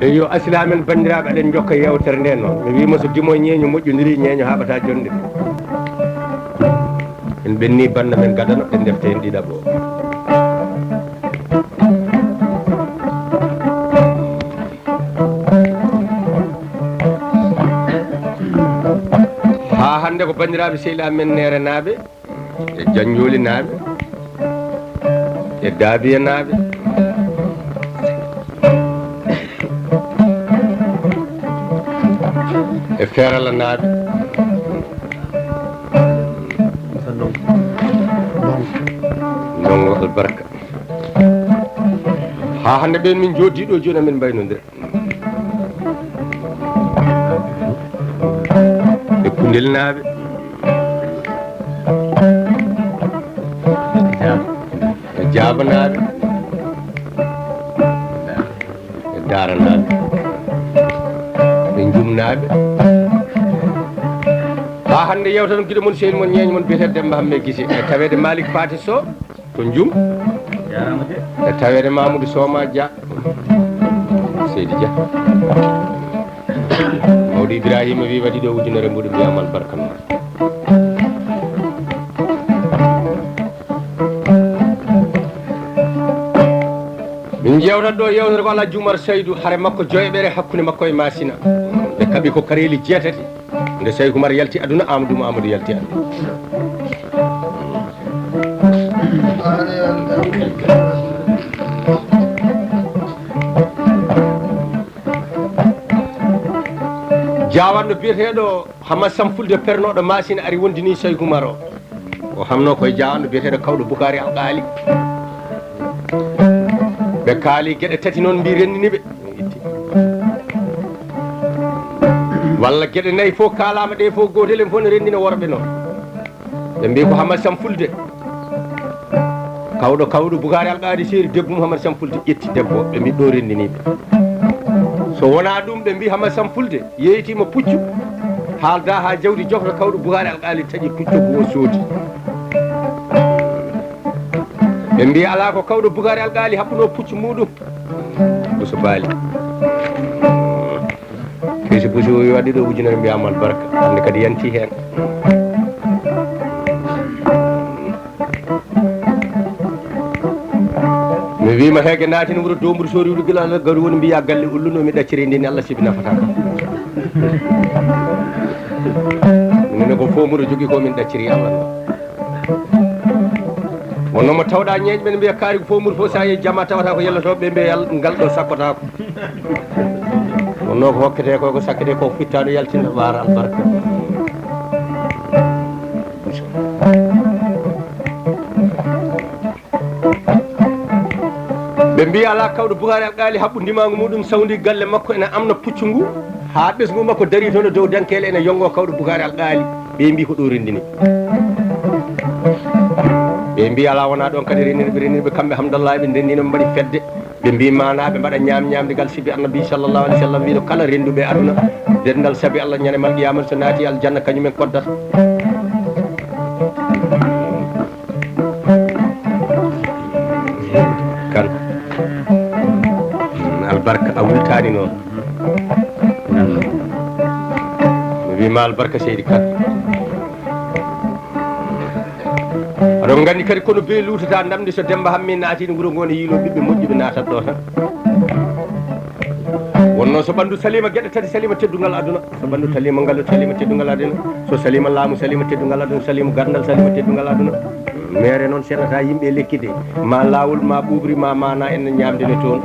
yo asilamen bandiraɓe eɗen jokka yewtere nde noon mi wimo so dimo ñeeño moƴƴodiri ñeeño haɓata jonde en ɓenni banda men gadano ɗen defte hen ɗiɗaɓo ha hande ko bandiraɓe sehilamen nere naaɓe e janjoli naaɓe e daabiya naaɓe e ferala naaɓe ndongo albarka ha hande ɓen min joddiɗo joni amin mbaynodira e kundel naaɓe e jaaba naaɓe e daara naaɓe e jum naaɓe ha hande yewta ɗum guiɗo moon sehil moon ñeeño moon biyete Demba Hamme Guissé e tawede Malick Paté Sow to jum e tawede Mamoudou Soma Dia Seydi Dia mawɗo Ibrahima wi waɗi ɗo ujunere mbuɗo mbiyam albarka noon min jewtat ɗo yewtere ko Alhaji Oumar Saydou haare makko joyeɓere hakkude makko e Masina ɓe kaaɓi ko kareli jeetati nde Saydou Oumar yalti aduna Amadou Mamadou yalti aduna jawanɗo biyeteɗo Hamad Samfulde pernoɗo Masina ari wondini Saydou Oumar o hamno koye jawanɗo biyeteɗo kawɗo Boukari Alƙali ɓe kaali gueɗe tati noon mbi renndiniɓe walla gueɗe nayyi fof kalama ɗe fof gotel en fof ne renndina worɓe noon ɓe mbi ko Hamad Samfulde kawɗo Boukari Alƙali seeri debbo mum Hamad Samfulde ƴetti debbo ɓe mbi ɗo renndiniɓe so wona ɗum ɓe mbi Hamad Samfulde yeeyitima puccu haalda ha jawdi jofta kawɗo Boukari Alƙali taƴi puccu ko o soodi ɓe mbi ala ko kawɗo Boukari Alƙali haɓɓuno puccu muɗum Bousso Baali fisi Bousso waɗi ɗo ujunere mbiyama albarka hande kadi yanti hen mi wima heege naatino wuuro Dombour sori wuuro gila gari woni mbiya galle ulluno mi ɗacciri ndini Allah sibi nafata kam minen ko fomuro jogui ko min ɗacciri Allah wonno mo tawɗa ñeeƴe ɓen mbiya kaari ko fomuro fof sa yehi jamma tawata ko yellotoɓe mbiya ngal ɗo sakkotako wonno ko hokkete ko sakkete ko fittano yaltina wara albarka ɓe mbiya ala kawɗo Boukari Alƙali haɓɓu ndimagu muɗum sawdi galle makko ene amna puccu ngu ha ɓesgu makko dari toon e dow dankele ene yongo kawɗo Boukari Alƙali ɓe mbi ko ɗo rendini ɓe mbi ala wona ɗon kadi renndiniɓe kamɓe hamdallah ɓe ndendino ɓe mbaɗi fedde ɓe mbi manaɓe mbaɗa ñamdigal sibi annabi sallllahu alih w sallam mbiɗo kala rennduɓe aduna dendal saabi Allah ñanemal qiyamata so naati aljanna kañumen koddata kan albarka a wultani noon mi wima albarka seydi Kane aɗon gandi kadi kono be lutata ndamde so Demba Hamme naati no wuuro ngo ne yiilo ɓiɓɓe moƴƴuɓe natat ɗo tan wonno so ɓanndu salima gueɗe tati salima teddungal aduna so ɓanndu salima ngal salima teddungal aduna so salima laamu salima teddungal aduna salima gandal salima teddungal aduna mere noon senata yimɓe lekkide ma lawol ma ɓuɓri ma mana en ñamdene toon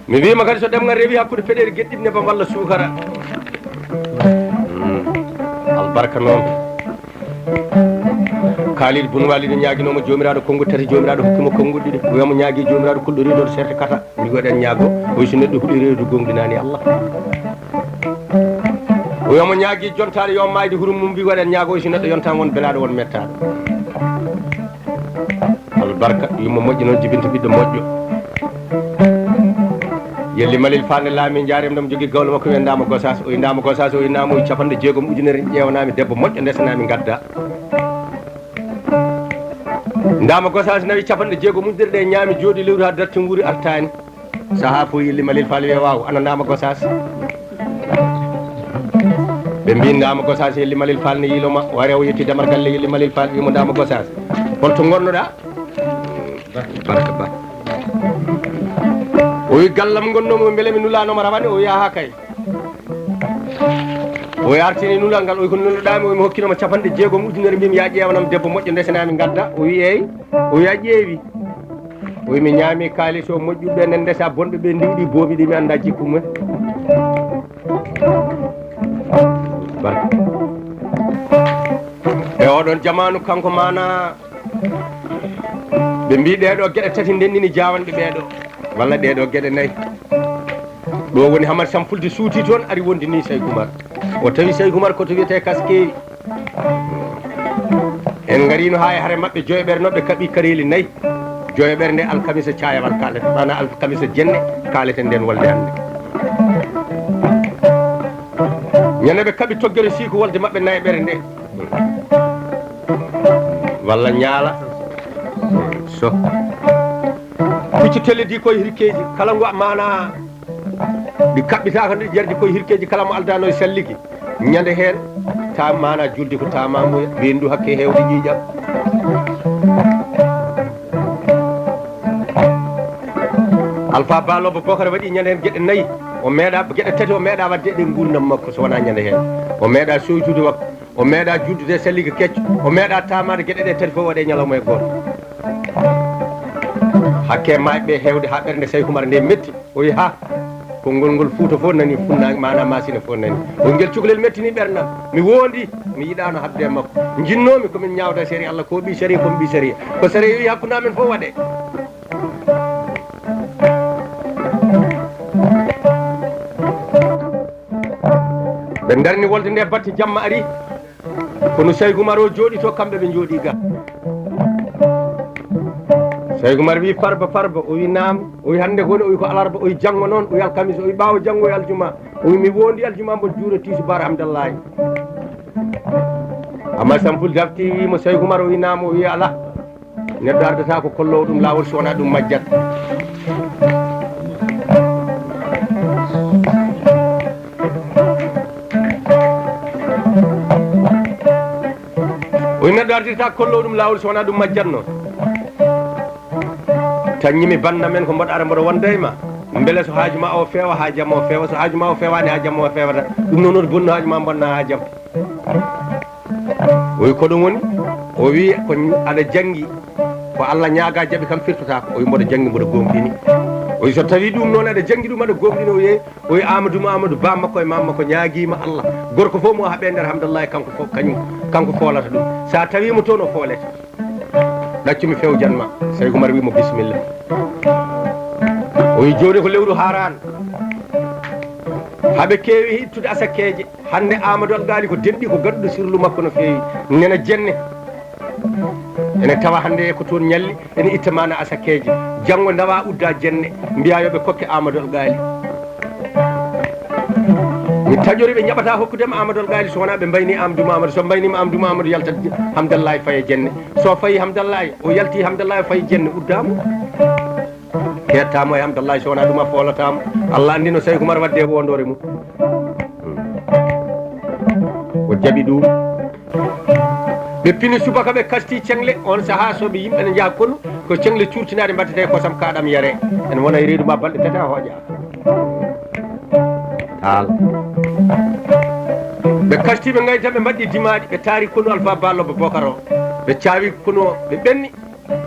mi wima kadi so ɗemgal rewi hakkude feɗere gueɗɗiɗi nebam walla sukara albarka noon Khalid Boun Walid ñaguinomo jomiraɗo konngol tati jomiraɗo hokkimo konngol ɗiɗi wiyamo ñaagui jomiraɗo kulɗo reedoɗo serte kata mi waɗen ñaago oy so neɗɗo huuɗi reedu gonɗinani Allah wiyamo ñaagui jontade yo mayde hurum mum mbi waɗen ñaago oy so neɗɗo yontama won belaɗo won mettaɗo albarka yummo moƴƴo noon jibinta ɓiɗɗo moƴƴo yelli Malil Fane laami jaarem ɗam jogui gawlo makko wiyandama Gossas o indama Gossas o innama o 60 ujunere ƴewnami debbo moƴƴo ndesanami gadda ndama Gossas nawi capanɗe jeego mujɗirɗe ñaami jooɗi lewru ha darti nguuri artani saha fo yilli Malil Fall wiye waw ana ndama Gossas ɓe mbi ndama Gossas yilli Malil Fall ne yiiloma wari o yetti damar galle yilli Malil Fall wimo ndama Gossas holto gonnoɗa barka ba o wi gallam gonnomo beele mi nulanoma rawani o wiya ha kay o yartini nulal ngal o wi ko nulɗami o wi mi hokkinoma capanɗe jeegom ujunere mbimi ya ƴewanam debbo moƴƴo ndesenami gadda o wi eyyi o wiya ƴeewi o wi mi ñaami kalis o moƴƴuɓe nen ndesa bonɓe ɓe ndiwɗi boomi ɗi mi anda jikku mumen barka e oɗon jamanu kanko mana ɓe mbi ɗeɗo gueɗe tati ndennini jawanɓe ɓeɗo walla ɗeɗo gueɗe nayyi ɗo woni Hamad Sampulde suuti toon ari wondini Saydou Oumar o tawi Saydou Oumar koto wiyete kaskewi en garino ha e haare mabɓe joyoɓere noɓe kaaɓi kareli nayyi joyoɓere nde alkamisa cayawal kalete mana alkamisa jenne kaleten nden wolde hande ñande ɓe kaaɓi toggere siiko wolde mabɓe nayeɓere nde walla ñaala so pucci telledi koye hirkeji kala ngo mana ɗi kaɓɓitaka ɗi jardi koye hirkeji kala mo aldano e salliki ñande hen ta mana julde ko tamamuya wendu hakke hewde ƴiƴam Alpha Balobo Bocar waɗi ñande hen gueɗe nayyi o meeɗa gueɗe tati o meeɗa wadde ɗe gurdam makko so wona ñande hen o meeɗa soytude makko o meeɗa juldude salliki kecco o meeɗa tamade gueɗe ɗe tati fof waɗe ñalawma e goto hakke mayɓe hewde ha ɓernde Saydou Oumar nde metti o wi ha konngol ngol Fouta fof nani funna mana masina fof nani o ngel cukalel mettini ɓernam mi wondi mi yiɗano habde e makko jinnomi komin ñawda séri Allah ko ɓi séri komi ɓi séri ko séri wi hakkude amen fof waɗe ɓe darni wolde nde batte jamma ari kono Saydou Oumar o jooɗi to kamɓe ɓe jooɗi ga Saydou Oumar wi farba o wi naam o wi hande goni o wi ko alarba o wi janggo noon o wi alkamisa o wi ɓawo janggo e aljuma o wi mi wondi aljuma mbo juura tiisu bara Hamdallahi Hamad Sampulde dafti wimo Saydou Oumar o wi naam o wi ala neɗɗo ardata ko kollowo ɗum lawol so wona ɗum majjat o wi neɗɗo ardirta kollowo ɗum lawol so wona ɗum majjatno tañimi banda men ko mbaɗa ara mboɗo wonda e ma beele so haajuma o feewa ha jamma o feewa so haajuma o fewani ha jamma o fewata ɗum noon woni bonno haajuma bonna ha jaam o wi ko ɗum woni o wi ko aɗa janggi ko Allah ñaaga jaaɓi kam firtotako o wi mboɗo janggi mboɗo gomɗini o wi so tawi ɗum noon aɗa janggi ɗum aɗa gomɗini o yeeyi o wi Amadou ba makko e mamma ko ñaaguima Allah gorko fof mo haaɓe nder Hamdallahi kanko fof kanko foolata ɗum sa tawimo toon o foolete ɗaccumi fewjanma Saydou Oumar wimo bisimilla o wi joni ko lewru harano haaɓe kewi ittude asakkeje hande Amadou Algali ko denɗi ko gaɗuɗo sirlu makko no fewi nena jenne ene tawa hande ko toon ñalli ene itta mana asakkeje janggo dawa udda jenne mbiya yoɓe kokke Amadou Algali mi taƴori ɓe ñaɓata hokkudema Amadou Algali so wona ɓe mbayni Amadou Mamadou so mbaynima Amadou Mamadou yaltat Hamdallahi faye jenne so fayi Hamdallahi o yalti Hamdallahi fayi jenne uddamo hettamo e Hamdallahi so wona ɗum a foolatamo Allah andi no Saydou Oumar wadde e wondore mum o jaaɓi ɗum ɓe pini subaka ɓe kasti cengle on saaha soɓe yimɓe ne jaaha konnu ko cengle curtinade mbattete kosam kaɗam yare ene wona e reedu ma balɗe tati a hooƴa taal ɓe kasti ɓe gayta ɓe mbaɗɗi dimaɗi ɓe taari konnu Alpha Balobo Bocar o ɓe caawi konnu o ɓe ɓenni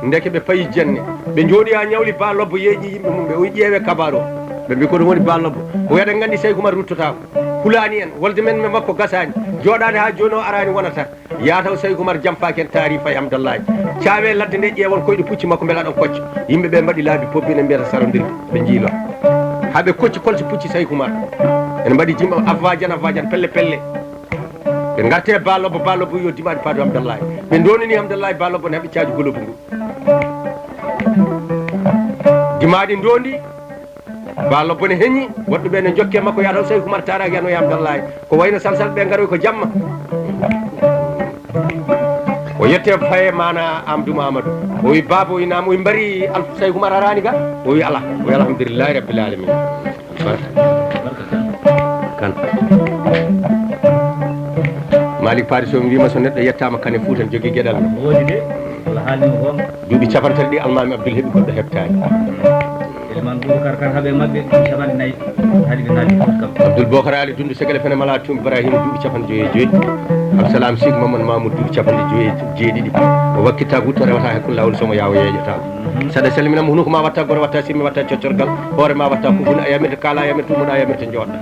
ndeke ɓe payi jenne ɓe jooɗi ha ñawli Balobo yeeƴi yimɓe mum ɓe o ƴeewe kabaru o ɓe mbi ko ɗum woni Balobo o wi aɗen gandi Saydou Oumar ruttotako hulani en wolde men me makko gasani joɗade ha joni o arani wonata yataw Saydou Oumar jampaki en taari fayi Hamdallahi caawe ladde nde ƴeewon koyɗe pucci makko beela ɗon kocca yimɓe ɓe mbaɗi laabi poppi ne mbiyata sarodirde ɓe jiilo haɓe kocci kolci pucci Saydou Oumar ene mbaɗi jimɓe avajan pelle ɓe garte Balobo yo dimaɗi paadu Hamdallahi ɓe donini Hamdallahi Balobo ne heeɓe caaji golobu ngu dimaɗi dondi Balobo ne heñi woɗɗuɓe ne jokke makko yataw Saydou Oumar taraki yano Hamdallahi ko wayno salsal ɓe garoy ko jamma o yette faye mana Amadou Mamadou o wi baba o inama o wi mbari Alpha Sey Oumar arani ga o wi ala o wi alhamdulillahi rabbil alamin kan Malik Paris o wima so neɗɗo yettama kane fou tan jogui gueɗal wodi de wala haalima gonga duuɓi capantati ɗi almami Abdoul heeɓi goɗɗo heɓtani man Boubacar kan haɓe mabɓe capanɗe nayyi haali ɓe naali fof kam Abdoul Bocar Ali dunde segele fene mala tum Ibrahima duuɓi capanɗe joyi Absalam Sig Mamadou Mamoudou duuɓi capanɗe jeeɗiɗi o wakkitta gutto rewata hakkude lawol somo yawo yeeƴata saɗa salminama hunuko ma watta goto watta simmi watta coccorgal hoore ma watta kufuna a yamirta kala yamirta tumuɗa yamirta jooɗɗa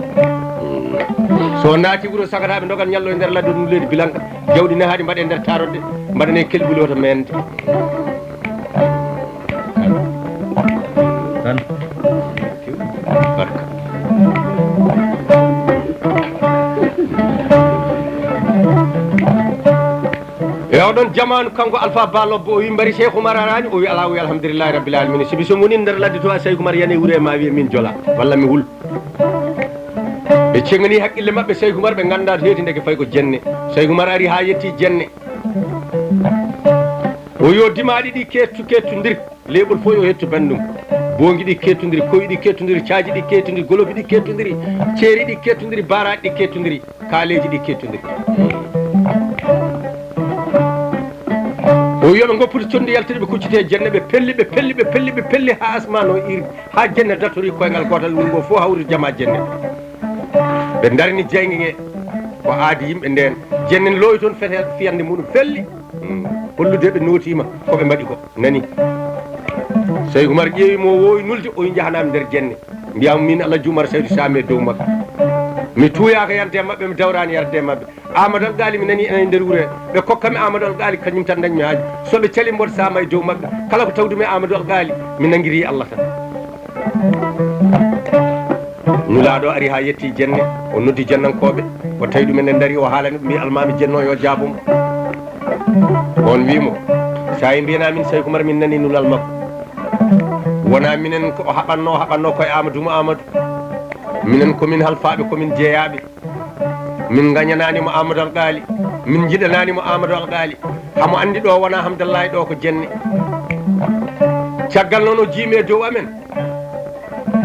so naati wuuro sagataɓe dogan ñallo e nder ladde ɗum leydi bilanka jawɗi ne haadi mbaɗe nder tarodde mbaɗane kelɓuli oto mende tan barka e oɗon jamanu kanko Alpha Balobbo o wi mbari Cheikh Oumar arani o wi ala o wi alhamdulillahi rabbil alamin sibi so woni nder ladde to a Cheikh Oumar yani wuure ma wiya min jola walla mi hul ɓe cegani haqqille mabɓe Cheikh Oumar ɓe ganda to heedi ndeke fay ko jenne Cheikh Oumar ari ha yetti jenne o yo dimaɗi ɗi kettodir leɓol fof yo hetto bandum bongi ɗi kettodiri koyi ɗi kettodiri caaji ɗi kettodiri golobi ɗi kettodiri ceeri ɗi kettodiri baraji ɗi kettodiri kaaleji ɗi kettodiri o wiyoɓe goppude condi yaltade ɓe kuccite jenne ɓe pelli ha asman o iri ha jenne datori koyngal gotal wuro ngo fof hawri jama jenne ɓe darni jeygue nge ko aadi yimɓe nden jenne looyi toon fete fiyande muɗum felli hollude ɓe notima koɓe mbaɗi ko nani Cheikh Oumar ƴeewi mo wowi nulde o wi jahanami nder jenne mbiyama min Alhaji Oumar Saydou Same dow makko mi tuuyaka yante mabɓe mi dawrani yarde mabɓe Amadou Algali mi nani enen nder wuure ɓe kokkami Amadou Algali kañum tan dañmi haaji soɓe cali mboɗo sama e dow mabɓe kala ko tawdumi Amadou Algali mi nanguiri Allah tan nulaɗo ari ha yetti jenne o noddi jennankoɓe o tawi ɗumen en daari o haalani ɗum mi almami jenno yo jaabumo on wimo sa yi mbiyana min Cheikh Oumar min nani nulal makko wona minen ko haɓanno koye Amadou minen komin halfaɓe komin jeeyaɓe min gañananimo Amadou Algali min jiɗananimo Amadou Algali hamo andi ɗo wona Hamdallahi ɗo ko jenne caggal noon o jiimi e dow amen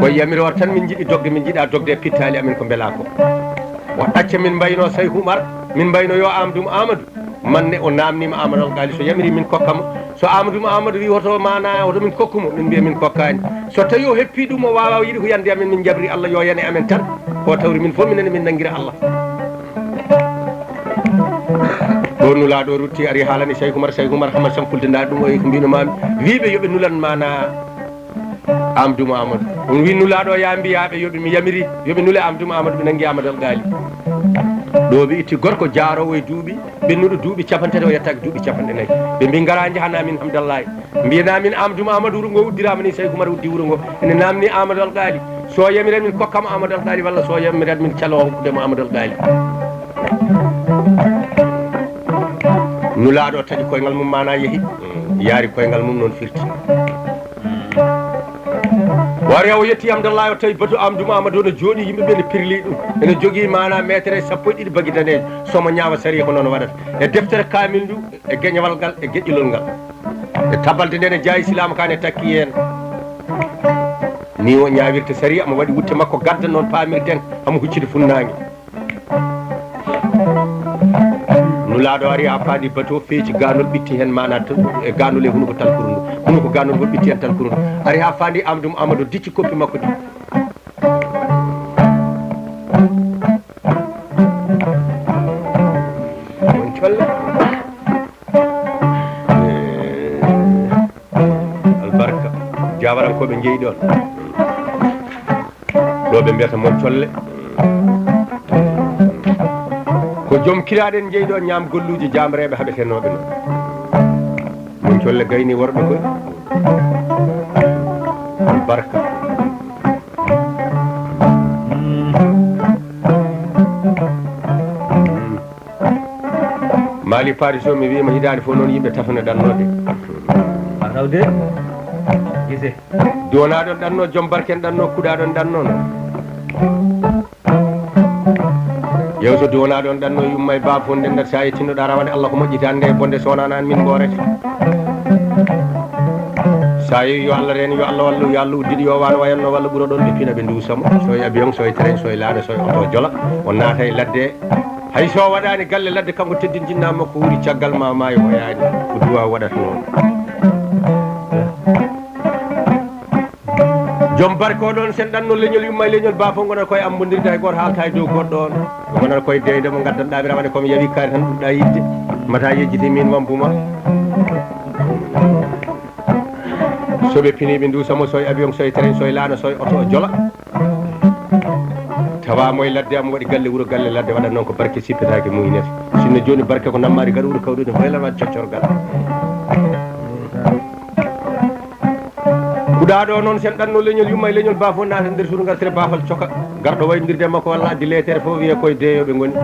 koye yamirore tan min jiiɗi dogde min jiiɗa dogde e pittali amen ko beela ko o ɗacca min mbayno Cheikh Oumar min mbayno yo Amadou manne o namnima Amadou Algali so yamiri min kokkamo so Amadou wi hoto mana hoto min kokkumo min mbiya min kokkani so tawi o heppi ɗum o wawa yiiɗi ko yande amen min jabri Allah yo yane amen tan ko tawri min fof minenne min nanguira Allah ɗo nulaɗo rutti ari haalani Cheikh Oumar hama sampulde ɗum o ko mbino mami wiɓe yooɓe nulan mana Amadou Mamadou on wi nulaɗo ya mbiyaɓe yooɓe mi yamiri yooɓe nule Amadou Mamadou ɓe nangui Amadou Algali ɗo ɓe itti gorko jaarowo e duuɓi ɓennuɗo duuɓi capantati o yettaki duuɓi capanɗe nayyi ɓe mbi gara jahanamin Hamdallahi mbiyanamin Amadou Mamadou wuuro ngo uddirama ni Cheikh Oumar uddi wuuro ngo ene namni Amadou Algali so yamirat min kokkama Amadou Algali walla so yamirat min calo hokkudemo Amadou Algali nulaɗo taƴi koyngal mum mana yeehi yaari koyngal mum noon firti wari o yetti Hamdallahi o tawi batu Amadou Mamadou ne jooɗi yimɓeɓe ne pirli ɗum ene jogui mana métre sappo e ɗiɗi bagui danejo somo ñaawa sari ko noon waɗata e deftere kamil ndu e gueñewal ngal e gueƴƴilol ngal e tabalde nde ne jaayi silama kane takki hen ni o ñawirta sari amo waɗi wutte makko gadda noon pamirten hamo huccide funnague nulaɗo ari ha faadi bateau feeci ganol ɓitti hen mana e ganol e hunuko talkuru ndu hunuko ganol ngol ɓitti hen talkuru ndu ari ha faandi Amadou dicci koppi makko ɗi on colle albarka jawarankoɓe jeeyi ɗon ɗo ɓe mbiyata mon colle ko joom kiraɗen jeeyi ɗon ñaam golluji jamreɓe haɓetenoɓe noon mon colle gayni worɓe koye barka Mali Paris o mi wima hidande fof noon yimɓe tafano ɗannode tawde gise donaɗon ɗanno joom barken ɗanno kuɗaɗon ɗanno noon yewtode wona ɗon ɗanno yumma e bafonde nder sa yettinnoɗa rawande Allah ko moƴƴita ande e bonde sownanani min gorete sa yeehi yo Allah reen yo Allah wallu yo Allah uddiɗi yo wano wayanno walla ɓuuro ɗon ɗippina ɓe dusamo so e avion so e train so e laana so e oto jola on naata e ladde hay so waɗani galle ladde kanko teddin jinna makko wuuri caggal ma maayo o yaani ko duwa waɗata noon joom barke oɗon sen ɗanno leñol yumma e leñol bafo gonata koye ambodirde hay goto haalta e dow goɗɗo on gonata koye deyde mo gaddanɗami rawande komi yawi kaari tan ɗuɗɗa yidde mata yejjiti min wampuma soɓe piniɓe dusamo so e avion so e train so e laana so e oto jola tawamo e ladde amo waɗi galle wuuro galle ladde waɗat noon ko barke sippetake muyinete sinno joni barke ko nammari gaɗa wuuro kawɗude faylanade coccorgal kuɗaɗo noon sen ɗanno leñol yumma e leñol bafo naata nder suudu gartere bafal coka garɗo waynodirde makko walla addi letere fof wiye koye deeyoɓe goni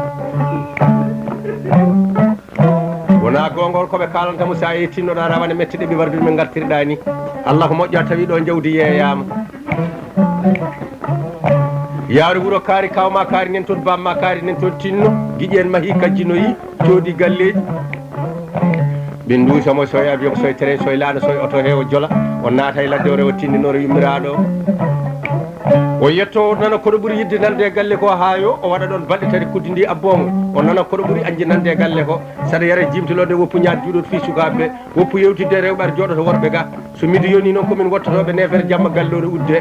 wona gongol koɓe kalantamo sa yettinnoɗa rawane mette ɗeɓe wardude men gartirɗa ni Allah ko moƴƴa tawi ɗo jawdi yeeyama yaari wuuro kaari kawma kaari nen toon bamma kaari nen toon tinno guiƴi en maahi kajjinoyi cooɗi galleji ɓe dusamo so e avion so e train so e laana so e oto heewo jola o naata e ladde o rewa tindinoro yummiraɗo o yetto nana koɗo ɓuuri yidde nande e galle ko haayo o waɗa ɗon balɗe tati kuddi ndi abbomo o nana koɗo ɓuuri anji nande e galle ko saɗa yara jimtolode woppu ñaade juuɗot fi sukaɓeɓe woppu yewtidde rewɓe ar jooɗoto worɓe ga so midi yoni noon komin wottotoɓe nefere jamma gallore udde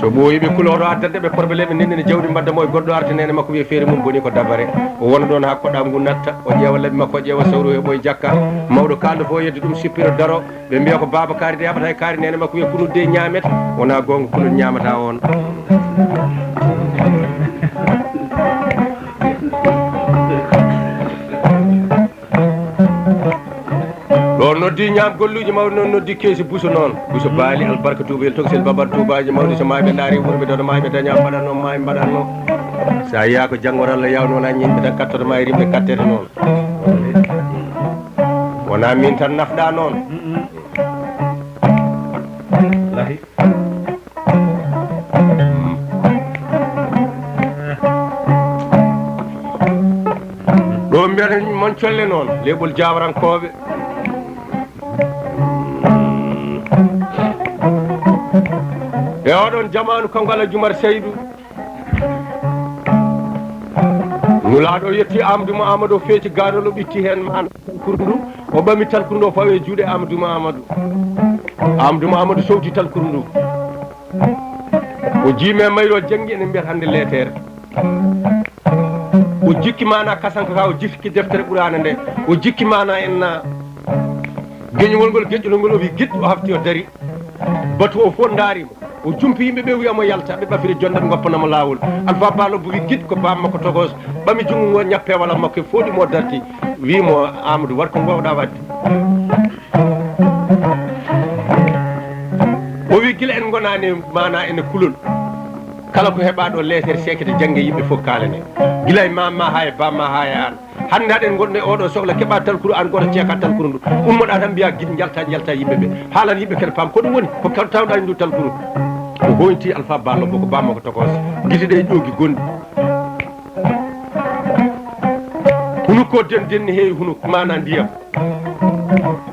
so ɓooyiɓe kuloɗo addande ɓe probléme nennene jawdi mbaddamo e goɗɗo arta nene makko wiye feere mum boni ko dabare o wona ɗon ha koɗɗa ngu natta o ƴeewa labbi makko o ƴeewa sawru e ɓoye jakka mawɗo kaldo fo yedde ɗum sippiro daro ɓe mbiya ko baba kaari de yaɓata e kaari nene makko wiye kunudde ñamete wona gonga kunud ñamata on ɗo noddi ñaam golluji mawɗi noon noddi keesi buso noon buso baali albarka tubayel toksel babar tubaji mawɗi so maaɓe daari wuurɓe dono maaɓe daña mbaɗatno maaɓe mbaɗatno sa yiya ko janggor Allah yawno wona ñinɓe tan kattoto ma e rimɓe kattete noon wona min tan nafɗa noon lahi ɗo mbiyata mon colle noon leɓol jawrankoɓe e oɗon jamanu kanko Allah Jumar Seydou nulaɗo yetti Amadou Mo Amadou o feeci gadolo ɓitti hen mana talkourndu o ɓami talkourndu o fawe juuɗe Amadou Mo Amadou Amadou Mo Amadou sowti talkourndu o jiime mayro janggi ene mbiyata hande letere o jikki mana kasanka ka o jikki deftere ɓurana nde o jikki mana en geñugol ngol geƴƴunol ngol o wi guiɗɗo o hafti o dari batu o fof daarimo o jumpi yimɓe ɓe wiyamo yalta ɓe ɓafiri jonde ɓe goppanamo lawol Alpha Ballo wi guiɗ ko bam makko togos ɓami jungo ngo ñappe walla makko e foɗimo darti wimo Amadou wat ko gowɗa wadde o wi guila en gonani mana ene kulol kala ko heɓaɗo letere sekete jangge yimɓe fof kalane guila e mamma ha e bamma ha e an hande haɗen gonɗo e oɗo sohla keɓa talkuru an goto ceeka talkuru ndu ummoɗa tan mbiya guiɗ jalta yimɓeɓe haalan yimɓe kene paam ko ɗum woni ko tawɗa ndu talkuru o hoynti Alpha Ballo boko bamma ko tokos guite ɗe ƴoogi gonɗi hunuko denni heewi hunuko mana ndiyam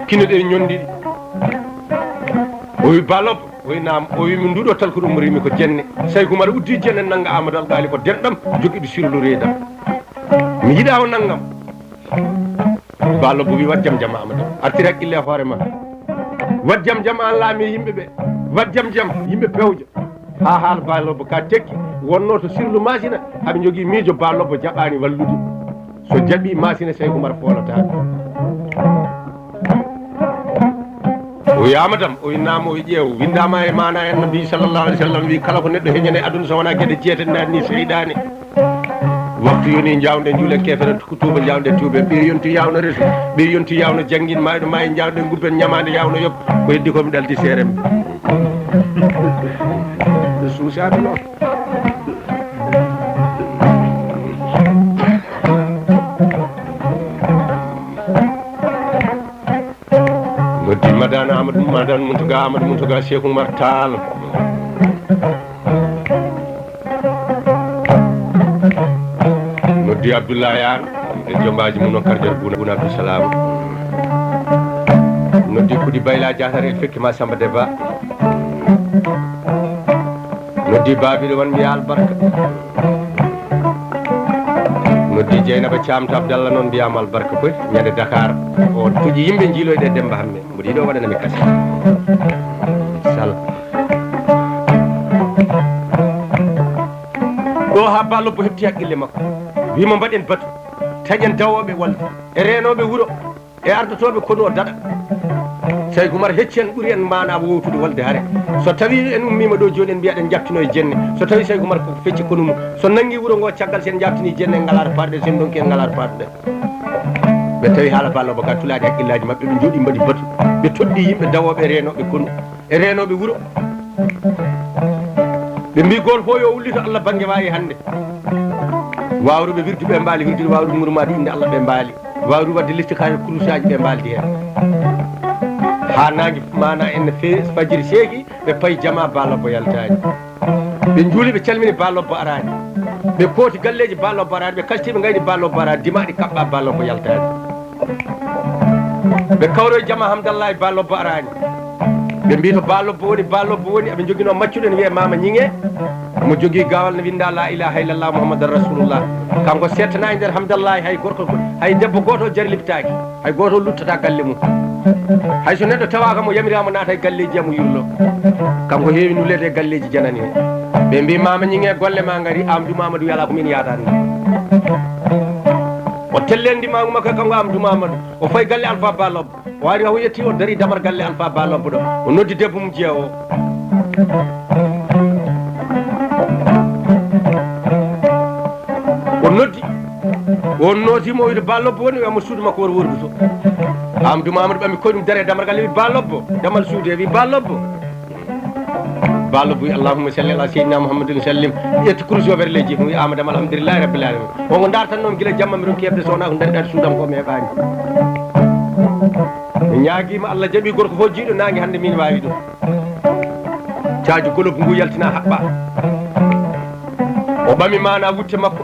kine ɗe ñondiɗi o wi Ballo o wi nam o wi min nduɗo talkuru mo rimi ko jenne say kumara uddi jenne nangga Amadou Alƙali ko denɗam joguiɗo sirlu reedam mi yiɗa o nanggam Ballo bo wi wat jam jam Amadou artir haqqille e hoore ma wat jam jam an laami yimɓeɓe wat jam jam yimɓe pewja ha haala Ballo bo ka tekki wonno to sirlu masina haɓe jogui miijo Ballo bo jaɓani wallude so jaɓi masina say kumara folataɓe o yamadam o winnama o wi ƴeew windama e mana en nabi sallllahu alih w sallam wi kala ko neɗɗo heñane aduna so wona gueɗe jeetati nanni seyɗani waktu yoni jawden juulen kefere ko tuuba jawden tuube ɓe yonti yawno resu ɓe yonti yawno jangguin mayɗo ma en jawden gubben ñamade yawno yob ko heddi komi ɗaldi seremɓe suusaɓe noon noddi madane Amadou Mountaga Cheikh Oumar Tall noddi Abdoulaye an e jombaji mum noon kardial Bouna Abdoussalam noddi Kudi Bayla Diatare el fekkima Samba Deba noddi babiɗo wan mbiya albarka noddi Dieynaba Thiam to Abdallah noon mbiyama albarka koy ñande Dakar o tuƴi yimɓe jiiloyde Demba Hamme mboɗo yiɗo waɗanami kase sala ɗo ha Balobbo heɓti haqqille makko wimo mbaɗen batu taƴen dawoɓe walde e renoɓe wuuro e ardotoɓe kono o daɗa Saydou Oumar hecci en ɓuuri en mana wowtude walde haare so tawi en ummima ɗo joni en mbiyaɗen jaftino e jenne so tawi Saydou Oumar ko fecci kono mum so nangui wuuro ngo caggal sen jaftini jenne en ngalato parɗe sen donki en ngalato parɗe ɓe tawi haala Balobbo ka tulaade haqqillaji mabɓe ɓe jooɗi mbaɗi batu ɓe toɗɗi yimɓe dawoɓe e renoɓe kono e renoɓe wuuro ɓe mbi goto fo yo ullito Allah banggue wawi hande wawruɓe wirduɓe mbaali wirdude wawrude gurmade inde Allah ɓe mbaali wawru wadde listikaji kurusaji ɓe mbaldi hen ha nangue mana en fajiri seeki ɓe payi jama Balobbo yaltani ɓe juuli ɓe calmini Balobbo arani ɓe kooti galleji Balobbo arani ɓe kastiɓe gayni Balobbo arani dimaɗi kaɓɓa Balobbo yaltani ɓe kawro jama Hamdallahi Balobbo arani ɓe mbi to Balobbo woni aɓe joguino maccuɗo ne wiye Mama Ñingue mo jogui gawal ne winda la ilaha illallah Muhammadan Rasulullah kanko settana e nder Hamdallahi hay gorko hay debbo goto jari libtaki hay goto luttata galle mum hay so neɗɗo tawaka mo yamirama naata e galleji amo yurlo kanko heewi nulede e galleji janani he ɓe mbi Mama Ñingue golle ma gari Amadou Mamadou wiyala komin yatani o tellendi magu makko kanko Amadou Mamadou o fayi galle Alpha Balobbo o ari o yetti o dari damar galle Alpha Balobbo ɗo o noddi debbo mum jeewo o noddi on notimo o wiide Balobbo woni wiyamo suudu makko wori worduto Amadou Mamadou ɓami koye ɗum dare damar galle wi Balobbo damal suudu e wi Balobbo wi allahumma salli ala seydina Muhammadin sallim ƴetti kurus o werleji mo wi amadam alhamdulillahi rabbil alamin wonko dartannomi guila jamma miɗon kebde sowona ko daariɗade suudam ko mi heɓani mi ñaaguima Allah jaaɓi gorko fof jiiɗo nangue hande min wawi ɗum caaju golobu ngu yaltina haɓɓa o ɓami mana wutte makko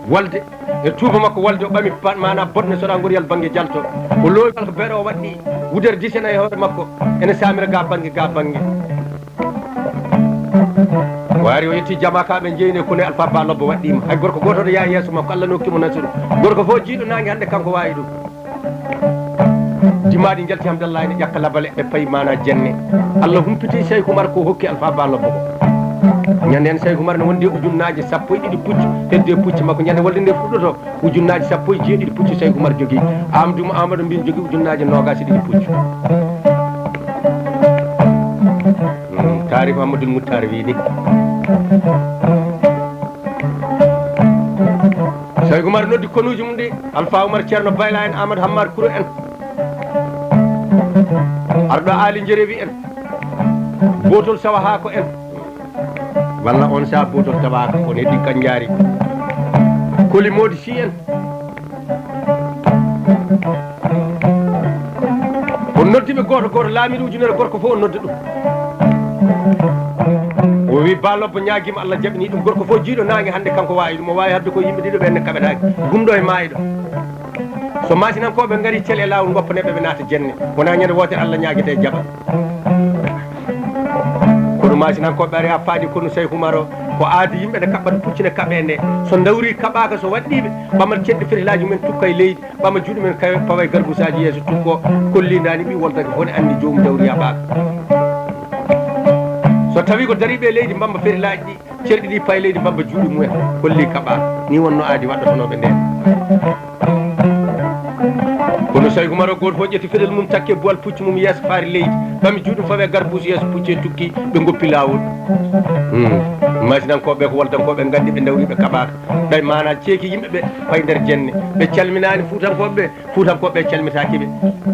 walde e tuuba makko walde o ɓami mana bodne soɗa goriyal banggue jalto o loowi kala ko beeɗo o waɗɗi wudere disena e hoore makko ene samira ga banggue o ari o yetti jama kaɓe jeyni kono Alpha Balobbo waɗɗima hay gorko goto ɗo yaa yeeso makko Allah nokkimo nasiru gorko fof jiiɗo nangue hande kanko wawi ɗum dimaɗi jalti Hamdallahi ne ƴakka labale ɓe payi mana jenne Allah humpiti Saydou Oumar ko hokki Alpha Balobbo ko ñande hen Saydou Oumar ne wondi ujunnaje sappo e ɗiɗi puccu hedde pucci makko ñande wolde nde fuɗɗoto ujunnaje sappo e jeeɗiɗi puccu Saydou Oumar jogui Amadou mbin jogui ujunnaje nogas e ɗiɗi puccu Tarif Amadou Moutar wi ni Saydou Oumar noddi konuji mum ɗi Alpha Oumar Ceerno Bayla en Amadou Hammar Kouro en arɗo Ali Jerewi en Botol Sawahako en walla on sa Botol Tawaka on heddi Kandiari Koli Modi Sy en on noddiɓe goto laamiɗo ujunere gorko fof on nodda ɗum o wi Balobbo ñaaguima Allah jaɓini ɗum gorko fof jiiɗo nangue hande kanko wawi ɗum o wawi hadde ko yimɓe ɗiɗo ɓenne kaɓetaki gumɗo e maayiɗo so masinankoɓe gaari ceel e lawol goppaneɓe ɓe naata jenne wona ñande wotere Allah ñaguete jaaɓa kono masinankoɓe ari ha faaɗi kono Saydou Oumar o ko aadi yimɓe ne kaɓɓata puccine kaɓe nde so dawri kaɓaka so waɗɗiɓe ɓamat ceɗɗe fetilaji mumen tukka e leydi ɓama juuɗe men pawa e garbusaji yeeso tukko kollidani ɓi woltake fone andi jomum dawri yaɓaka so tawi ko dariɓe leydi mbamba fetilaji ɗi cerɗi ɗi paye leydi mbamba juuɗe mumen kolli kaɓaka ni wonno aadi waɗɗotonoɓe nden kono Saydou Oumar o goto fof ƴetti feɗel mum takke boal pucci mum yeeso faari leydi ɓami juuɗe fawe garbus yeeso pucci e tukki ɓe goppi lawol masinankoɓe ko woltankoɓe gandi ɓe dawriɓe kaɓaka ɗay mana ceeki yimɓeɓe payi nder jenne ɓe calminani fuutankoɓe calmitakiɓe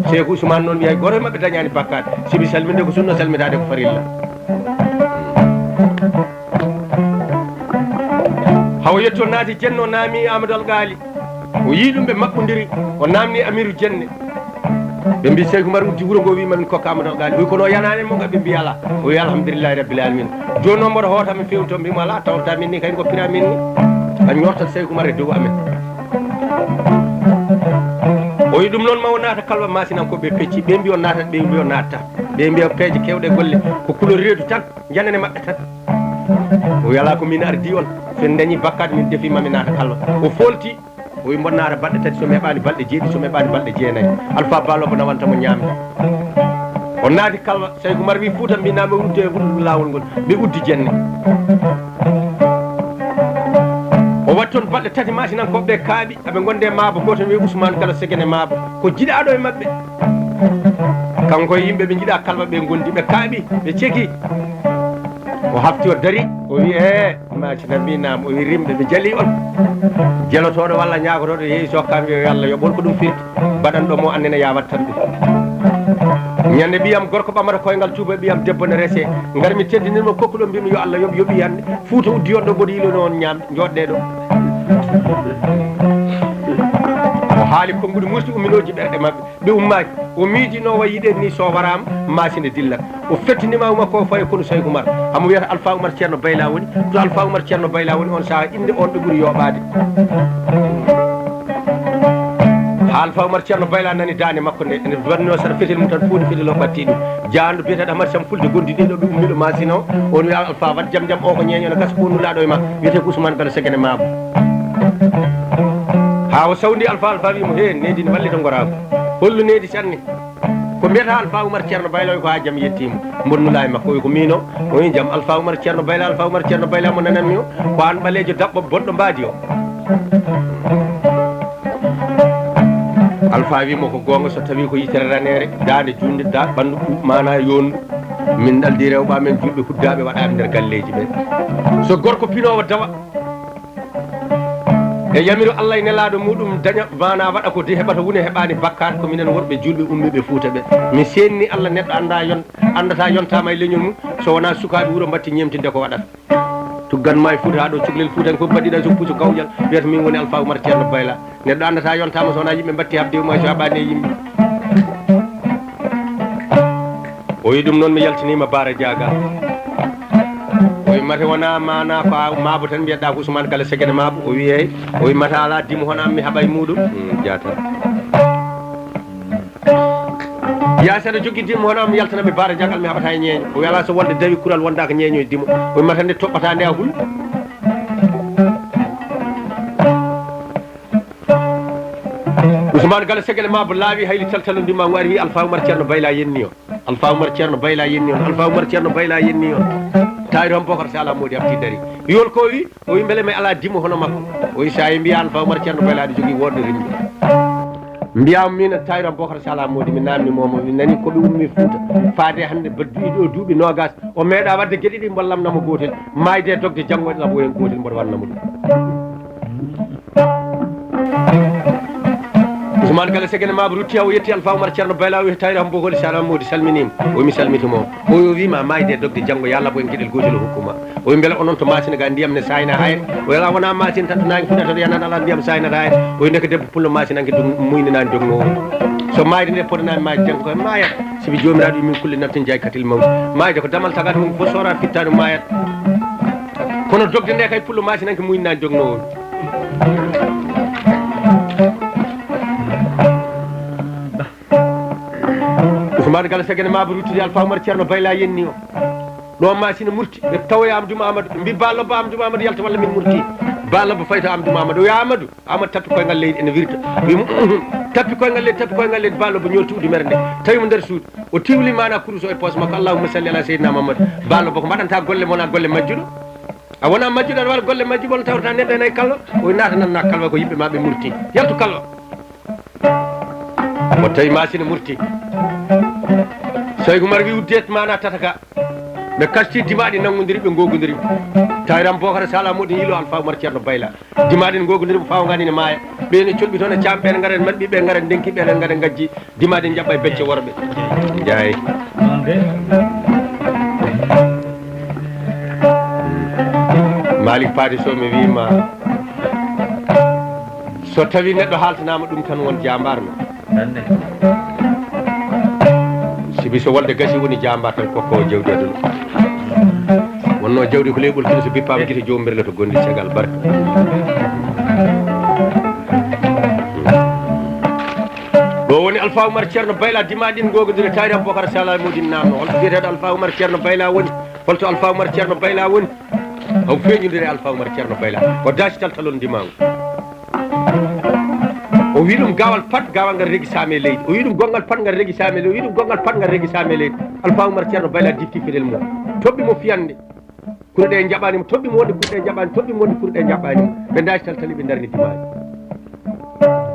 Cheikh Ousmane noon wiya goto mabɓe dañani bakkade sibi salminde ko sunno salmitade ko farilla hawo yetto naati jenne o naami Amadou Algali o yii ɗum ɓe maɓɓodiri o namni Amirou Dienne ɓe mbi Saydou Oumar uddi wuuro ngo wima min kokka Amadou Algali wi kono yanani mo ɓe mbi ala o wi alhamdulillahi rabbil alamin joni noon mboɗo hootami fewto mbimo ala tawta min ni kay goppira min ni a ñortat Sey Oumar e dow amen o yi ɗum noon ma o naata kalba masinankoɓe pecci ɓe mbi o natat ɓe mbi o natta ɓe mbiya peeje kewɗe golle ko couleur reedu tan janane maɓɓe tan o yala ko min ardi on sen dañi bakkade min defi mami naata kalba o folti o wi mbo naata balɗe tati somi heɓani balɗe jeeɗi somi heɓani balɗe jeenayyi Alpha Ballobo nawantamo ñamde o naati kalba Sey Oumar wi Fouta mbinami udde wuɗɗu lawol ngol ɓe uddi jenne o watti toon balɗe tati masinankoɓe kaaɓi aɓe gonde Maabo goto wi Ousmane Gallo Segene Maabo ko jiɗaɗo e mabɓe kanko e yimɓe ɓe jiiɗa kalba ɓe gondi ɓe kaaɓi ɓe ceki o hafti o dari o wi macina mbinama o wi rimɓe ɓe jaali on jelotoɗo walla ñagotoɗo yeeyi sokkami yo Allah yoɓon ko ɗum firti baɗanɗo mo annene yawat tan ɗum ñande ɓiyam gorko ɓamata koyngal tuuba ɓiyam debbo ne rese garmi teddinirmo kokkuɗo mbimi yo Allah yoɓi hande Fouta uddi on ɗo mboɗo yilono on ñamde joɗɗe ɗo o haali konguɗi murti umminoji ɓerɗe mabɓe ɓe ummaki o miijino wa yiɗen ni so warama masine dillat o fettinima makko o fayi kono Sey Oumar hamo wiyata Alpha Oumar ceerno Bayla woni to Alpha Oumar ceerno Bayla woni on saaha inde on ɗo ɓuuri yoɓade ha Alpha Oumar ceerno Bayla nani dande makko nde ene wanno saɗa fetel mum tan fuuɗi fetel o ɓatti ɗum jandu biyeteɗo Amady Sam Fulde gondi ɗiɗo ɓe ummiɗo masine o on wiya Alpha wat jaam jaam o ko ñeño ne gasa ko nulaɗo e ma wiyete ko Ousmane Gallo Segene Maabo ha o sawdi Alpha wimo he nedi ne wallita gorako hollu nedi sanne ko mbiyata Alpha Oumar ceerno Bayla ko ha jaam yettima bonnula e makko o ko mino o wi jaam Alpha Oumar ceerno Bayla Alpha Oumar ceerno Bayla mo nananmi o ko an ɓalejo dabɓo bonɗo mbaadi o Alpha wimo ko gonga so tawi ko yitere ranere dande junde da ɓandu mana yondu min ɗaldi rewɓa men julɓe huddaɓe waɗaɓe nder galleji ɓe so gorko pinowo dawa e yamiru Allah e nelaɗo muɗum daña mana waɗa ko de heɓata wune heɓani bakkat ko minen worɓe julɓe ummiɓe Fouta ɓe mi senni Allah neɗɗo andata yontama e leñol mum so wona sukaɓe wuuro mbatti ñemtinde ko waɗata tugganma e Fouta ha ɗo cukalel Fouta ko mbaɗiɗa so puuso gawƴal wiyata min woni Alpha Oumar ceerno Bayla neɗɗo andata yontama so wona yimɓe mbatti habde mumen so haɓani e yimɓe o wi ɗum noon mi yaltinima Bara Diaga o wi mate wona mana ko Maabo tan mbiyeɗa ko Ousmane Gallo Segene Maabo o wi eyyi o wi mata ala dimo hono mi haɓa e muɗum jata ya saɗa jogui dimo hono mi yaltanaɓe Bara Diagal mi haɓata e ñeeño o wi ala so wonde dawi kural wonda ko ñeeño e dimo o wi mata nde toɓɓata nde a hul Ousmane Gallo Segene Maabo laawi hayli taltalodima o ari wi Alpha Oumar ceerno Bayla yenni on Alpha Oumar ceerno Bayla yenni on Alpha Oumar ceerno Bayla yenni on tawri on Bocar Sala Modi habti dari yol ko wi o wi beele mi ala dimo hono makko o wi sa mbiya Alpha Oumar ceerno Bayla aɗa jogui wonde rimɓe mbiyam min tawri on Bocar Sala Modi mi namni momo mi nani koɓe ummi Fouta faade hande ɗo duuɓi nogas o meeɗa wadde gueɗe ɗi mbo lamnamo gotel mayde dogde janggo e labo hen gotel mboɗo wannamo ɗum Ousmane Gallo Segene Maabo rutti o yetti Alpha Oumar ceerno Bayla o wi tawri on Bocar Sala Modi salminima o mi salmitimo o wima mayde dogde janggo yo Allah bo en gueɗel gotel o hokkuma o wi beele onon to masine ga ndiyam ne sayna hayre o yala wona masine tan to nangi fuɗata to yanat ala ndiyam saynata hayre o wi ndeke debbo pullo masine anke muynenani dognowo so mayde nde poɗanami mayde janggo koye mayat somi jomiraɗo min kulle naften jayi katil mawdi mayde ko damal tagata mum fo sora fittano mayat kono dogde nde kay pullo masine anke muynenani dognowo Ousmane Gallo Segene Maabo ruttidi Alpha Oumar ceerno Bayla yenni o ɗo masine murti ɓe tawoye Amadou Mamadou mbi Ballobo Amadou Mamadou yalta walla min murti Ballobo fayi to Amadou Mamadou o wi Amadou tappi koyngal leydi ene wirta wimo tappi koyngal leydi Ballobo ñolti udimere nde tawimo nder suudu o tiwli mana kurus o e poche makko Allahumma salli ala seydina Mamadou Ballobo ko mbaɗanta golle mona golle majjuɗo a wona majjuɗo aɗa waɗa golle majjuɓe on tawata neɗɗo enayi kallo o wi natananna kalwa ko yimɓe ma ɓe murti yaltu kallo o tawi masine murti Sey Oumar wi uddet mana tataka ɓe kasti dimaɗi nangodiri ɓe gogodiri tawiram Bocar Sala Modi yilo Alpha Oumar ceerno Bayla dimaɗi ne gogodiri fawgani ne maaya ɓene colɓi toon e camɓe ɓe garat man ɓiɓe garat denkiɓe ɓe garat gajji dimaɗi jaɓɓa e becce worɓe jeeyi Malick Paade Sow mi wima so tawi neɗɗo haltanama ɗum tan won jambarma sibi so wolde gasi woni jambar tan kokko jewdi aduna wonno jawdi ko leɓol kino so bippama guite jomumbirle to gondi caggal barka Alpha Oumar Ceerno Bayla dimaɗin gogodiri tawri Aboubacar Sala Modine namno holto biyeteɗo Alpha Oumar Ceerno Bayla woni holto Alpha Oumar Ceerno Bayla woni haw feeñodiri Alpha Oumar Ceerno Bayla o dacital talon ndimago o wi ɗum gawal pat gawal ngal regisame leydi o wi ɗum gongal pat ngal regisame leydi o wi ɗum gongal pat ngal regisame leydi Alpha Oumar Ceerno Bayla difti fidel mum toɓɓi mo fiyande kurɗe jaɓanimo toɓɓi mo wonde kurɗe jaɓani toɓɓi mo wonde kurɗe jaɓanimo ɓe dacital tali ɓe darni dimaji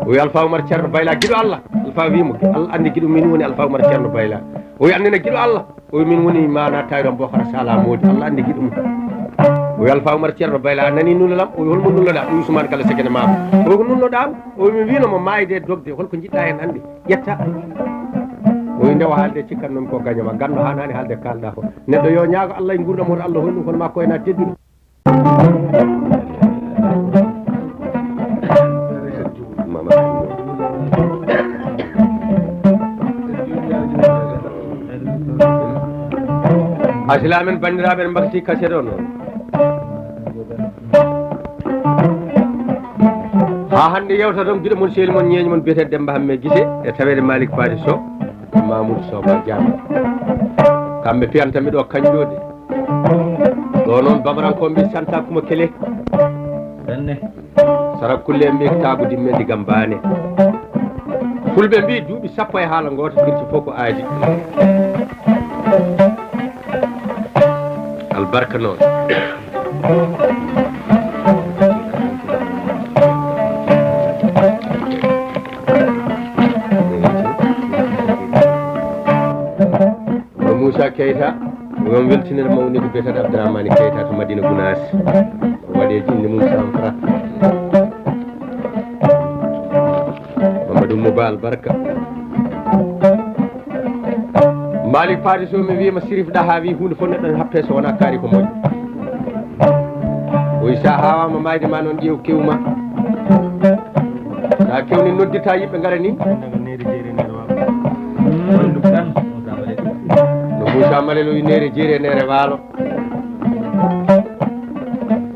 o wi Alpha Oumar Ceerno Bayla guiɗo Allah Alpha wimo Allah andi guiɗo min woni Alpha Oumar Ceerno Bayla o wi annene guiɗo Allah o wi min woni mana tawri Aboubacar Sala Modi Allah andi guiɗo mum o wi Alpha Oumar Ceerno Bayla a nani nullalam o wi holmo nullaɗa o wi Ousmane Kala Sekene Mama o wi ko nunnoɗamo o wi mi winomo mayde dogde holko jiɗɗa hen hannde ƴetta o wi ndewa haalde cikkannomi ko gañoma ganno hanani haalde kalɗa ko neɗɗo yo ñaago Allah e gurdam hoto Allah hoyɗum kono makko ena tedduɗo asilamen bandiraɓe en mbakti kaset o noon ha hande yewta toon guiɗo mon seeli mon ñeeñi mon biyete Demba Hamme Guissé e tawede Malick Fadi Sow Mamoudou Soba Diama kamɓe piyantami ɗo kañƴode ɗo noon babaranko mbi santa kuma kele danne sara kulle mbi tagu dimme digam bane fulɓe mbi duuɓi sappo e haala goto firti fof ko aadi albarka noon no Moussa Keita won weltinir mawni ko biyetaɗo Abdourahmane Keita to Madina Gounass waɗe inde mum Sanfra Mamadou Mouba albarka Malick Fadi Sow mi wima Sirif Daha wi hunde fof neɗɗo happe so wona kaari ko moƴƴo o wi sa hawama mayde ma noon ƴeew kewma sa kewni noddita yimɓe gara ni no Moussa Malel o wi nere jeeri e nere waalo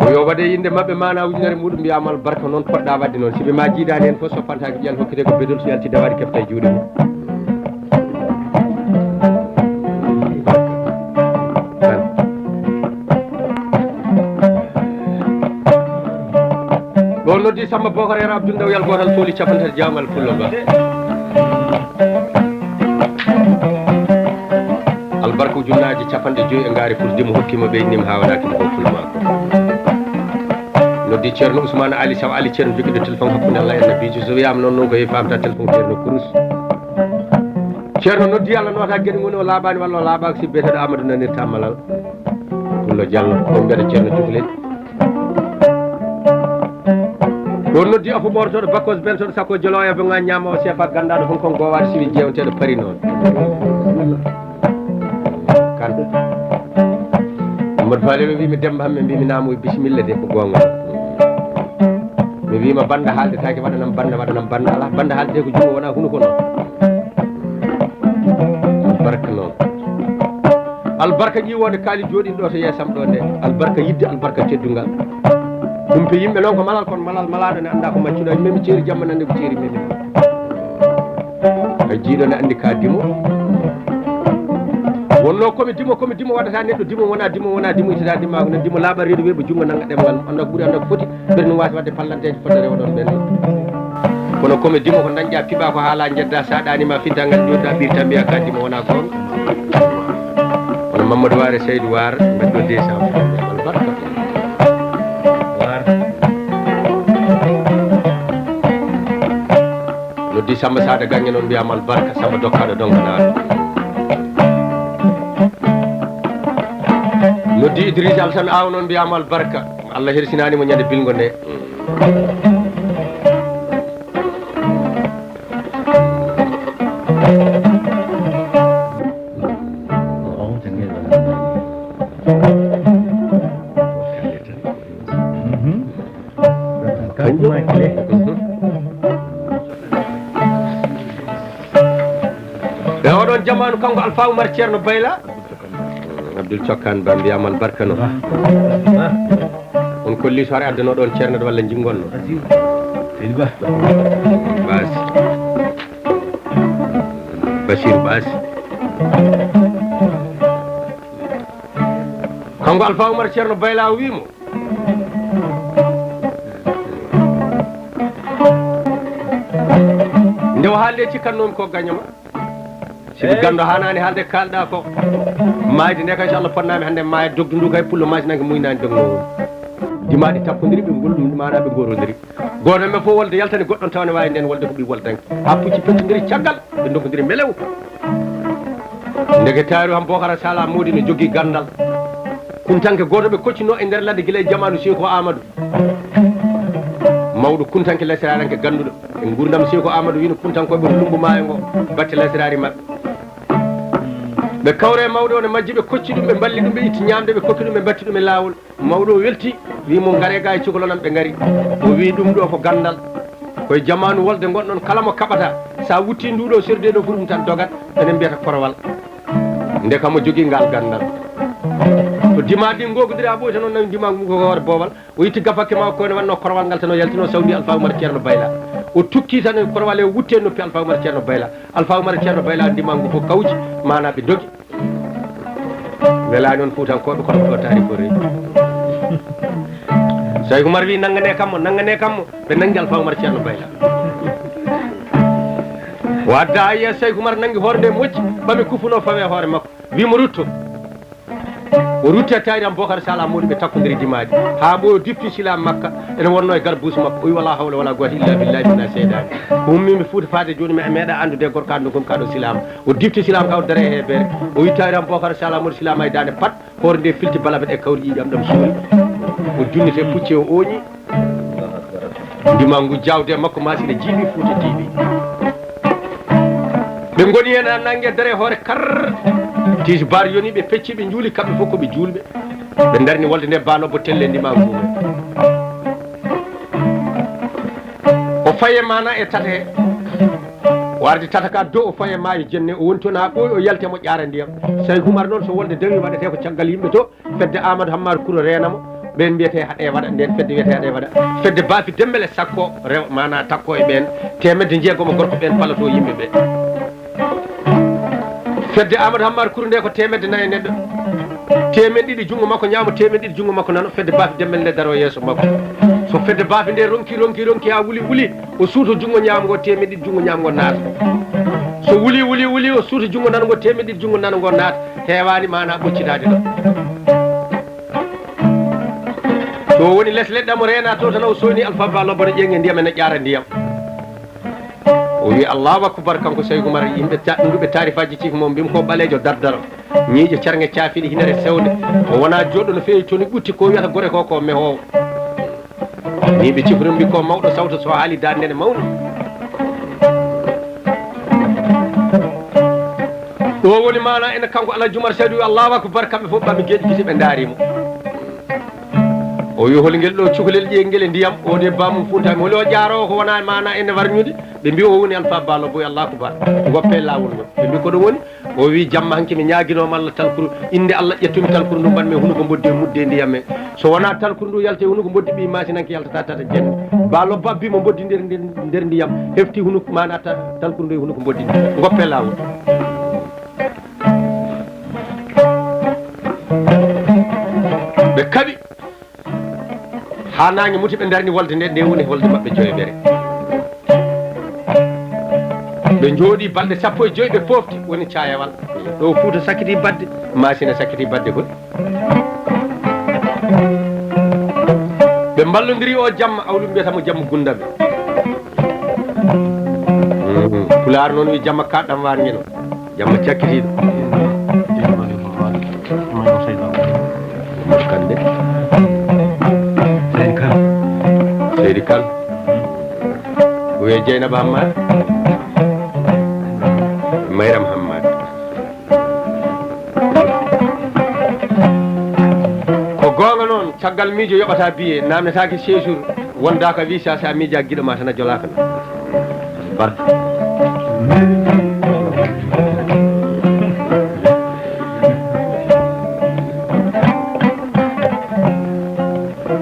o yo waɗe inde mabɓe mana ujunere muɗum mbiyama albarka noon poɗɗa wadde noon siɓe ma jiidani hen fof soppantaki ƴal hokkite ko bedol so yalti dawari kefta e juuɗe mum ɗo noddi Samba Bocar Yero Abdou Ndaw yal gotal fooli capantati jawgal pullo ba albarka ujunnaji capanɗe joyyi e ngaari fulde mo hokkima ɓeydnima ha waɗakimo ko fulmako noddi ceerno Ousmane Ali Sow Ali ceerno joguiɗo téléphone hakkude Allah e nabijo so wiyama noon noon ko heewi famta téléphone ceerno Kourous ceerno noddi Allah nota gueɗe goni o laaɓani walla o laaɓaka si biyeteɗo Amadou Nanirta Malal pullo Diallo ko mbiyata ceerno Diouflen ɗo noddi afo ɓortoɗo bakkos beltoɗo sakko jolo e bonga ñama o sefa gandaɗo hon kon gowade siwi jewteɗo paari noon kan Amadou Falel o wimi Demba Hamme mbimi namo bisimilla de ko gonga mi wima banda haalde taki waɗanam banda ala banda haalde de ko jumo wona huno ko noon albarka noon albarka ƴiwode kaali joɗiɗo to yeesam ɗo nde albarka yidde albarka teddungal ɗum to yimɓe noon ko malal kono malal malaɗo ne anda ko maccuɗo memi ceeri jamma nande ko ceeri memi a jiiɗo ne andi ka dimo wonno komi dimo waɗata neɗɗo dimo wona dimo itata dimako ne dimo laaɓa reedu weeɓo jungo nanga ɗemgal anda ko ɓuuri anda ko foti ɓerni wasi wadde pallanteje fodde rewa ɗon ɓenne kono komi dimo ko dañƴa piɓa ko haala jedda sa ɗanima finta ngal joɗɗa ɓirta mbiya ka dimo wona gonga kono Mamadou Ware Seydou War mbaɗɗo 200 albarka noddi Samba Sada Gange noon mbiyama albarka Samba dokkaɗo donkanaɗo noddi Idrissa Alassane Aw noon mbiyama albarka Allah hersinanimo ñande bilgo nde e oɗon jamanu kanko Alpha Oumar Ceerno Bayla Abdoul Cokkan Ba mbiyama albarka noon on kolli so ara addano ɗon ceerno walla jingonno basi Bassirou Bassi kanko Alpha Oumar Ceerno Bayla wimo nde o haalde cikkannomi ko gagnama sibi gando hanani haalde kalɗa ko mayde nde kay so Allah fonnami hande maaya dogdu ndu kay pullo masinanke muynani dognowo dimaɗi takkodiri ɓe gollum mana ɓe gorodiri goto men fof wolde yaltani goɗɗon tawne wawi nden wolde ko ɓi woldanke ha pucci pettodiri caggal ɓe dokkodiri melew ndege taari ham Bocara Sala Mody ne jogui gandal kuntanke goto ɓe koccino e nder ladde guila e jamanu Seko Amadou mawɗo kuntanke lesiraranke ganduɗo e gurdam Seko Amadou wino kuntankoɓe lumbu maayo ngo batte lesirari mabɓe ɓe kawre mawɗo o ne majji ɓe kocci ɗum ɓe balli ɗum ɓe itti ñamde ɓe kokki ɗum ɓe batti ɗum e lawol mawɗo o welti wimo gaare ga e cukalonam ɓe gaari o wi ɗum ɗo ko gandal koye jamanu wolde gonɗon kala mo kaɓata sa wutti nduɗo serde ɗo fu ɗum tan dogat enen mbiyata korowal nde kamo jogui ngal gandal to dima ɗi gogodiri ha ɓoyta noon nawi dima ko hoore boowal o itti gafakke ma ko ne wanno korowal ngal tan o yaltino sawdi Alpha Oumar Ceerno Bayla o tukki tan korowal e wutte noppi Alpha Oumar Ceerno Bayla Alpha Oumar Ceerno Bayla dimangu fof kawji mana ɓe dogi welani on Fuutankoɓe kono ɗo taari ko rewi Cheikh Oumar wi nangane kammo ɓe nangi Alpha Oumar Ceerno Bayla wadda ayiya Cheikh Oumar nangi hoore nde moƴƴi ɓaɓe kufuno fawe hoore makko wimo rutto o rutti a taari am Bocara Sala Mody ɓe takkodiri dimaji ha ɓo dipti silam makka ene wonno e garbusu makko o wi wala hawla wala quwwata illa billahi mina seydani ko ummimi Fouta faade joni mi meeɗa andude e gorko andu gon kaɗo silama o dipti silam kaw dare e heɓere o wi taari am Bocara Sala Mody silama e dande pat hoore nde filti balaɓe ɗe kawri ƴiƴam ɗam suuri o junnite pucci o ooñi ndimangu jawde makko masine jiiɓi Fouta tiiɓi ɓe goni hen a nangue dare hoore kar tiji bar yoni ɓe pecci ɓe juuli kamɓe fof koɓe julɓe ɓe darni wolde nde banobbo telle ndimangu o faye mana e tata he warde tata ka dow o faye maayo jenne o woni toon ha ɓooyi o yaltemo ƴara ndiyam Cheikh Oumar noon so wolde dawi waɗete ko caggal yimɓe to fedde Amadou Hammar Kouro renamo ɓen mbiyete haɗe waɗa nden fedde wiyete haɗe waɗa fedde baafi dembele sakko rew mana takko e ɓen temedde jeegomo gorko ɓen palato yimɓe ɓe fedde Amadou Hammar Kouro nde ko temedde nayyi neɗɗo temen ɗiɗi jungo makko ñaamo temen ɗiɗi jungo makko nano fedde baafi dembel nde daro yeeso makko so fedde baafi nde ronki ha wuli o suuto jungo ñaamgo temen ɗiɗi jungo ñaamgo naata so wuli o suuto jungo nanago temen ɗiɗi jungo nanago naata hewani mana ɓoccitade ɗo to woni less leɗɗamo rena to tan o soni Alpha Ba lobbone ƴeŋe ndiyam ene ƴara ndiyam o wi Allahu akbar kanko Cheikh Oumar yimɓe ɗuɓe tarifaji ciki mom mbimi ko ɓaleejo dardaro ñiiƴe cargue caafiɗe hinere sewde o wona joɗɗo no feewi toni ɓutti ko wiyata gore ko mehowo ni ɓe cifri mbi ko mawɗo sawta so haali dande nde mawni ɗo woni mana ene kanko Alhaji Oumar Saydou wi Allahu akbar kamɓe fof ɓaɓe gueƴi giti ɓe daarimo o wi holguel ɗo cukalel ƴeygel e ndiyam o de bamum Fuutami holi o ƴarowo ko wona mana ene warñude ɓe mbi o woni Alpha Ba Lobbo Allah akbar goppe lawol ngol ɓe mbi ko ɗum woni o wi jamma hanke mi ñaguinoma Allah talkuru inde Allah ƴettumi talkuru ndu mbanmi hunuko boddi mudde ndiyam men so wona talkuru ndu yalte hunuko boddi ɓi masinanke yaltata tata jenne Ba Lobbo abbimo boddi nder ndiyam hefti hunuko mana talkuru ndu e hunuko boddi goppe lawol ɓe kaɓi ha nangue muti ɓe darni wolde nde woni wolde mabɓe joyɓere ɓe jooɗi balɗe sappo e joyyi ɓe pofti woni cayawal ɗo Fouta sakkiti badde machine sakkiti badde koy ɓe ballodiri o jamma awlu mbiyatamo jamma gundaɓe Pulaar noon wi jamma kaɗɗam warñeno jamma cakkitiɗo kande Seydi Kane wiye Dieynaba Hammad Mayram Hammad ko gonga noon caggal miijo yoɓata biye namdetake séjour wonda ko visa sa miija guiɗo ma tan a jolaka no barka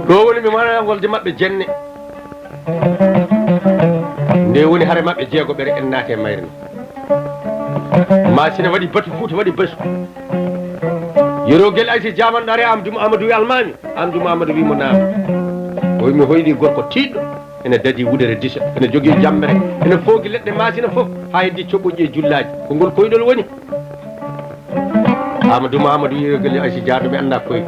ɗo woni mi mana wolde mabɓe jenne nde woni haare mabɓe jeegoɓere en naate mayre no masina waɗi batu Fouta waɗi basu yerogel aysi jamanɗare Amadou almami Amadou Mamadou wimo naam o mi hoyni gorko tiɗɗo ene dadi wudere disa ene jogui jammere ene foogi leɗɗe masina foof ha heddi coɓɓoƴi e jullaji ko ngol koyɗol woni Amadou Mamadou yerogel aysi jaado mi anda koye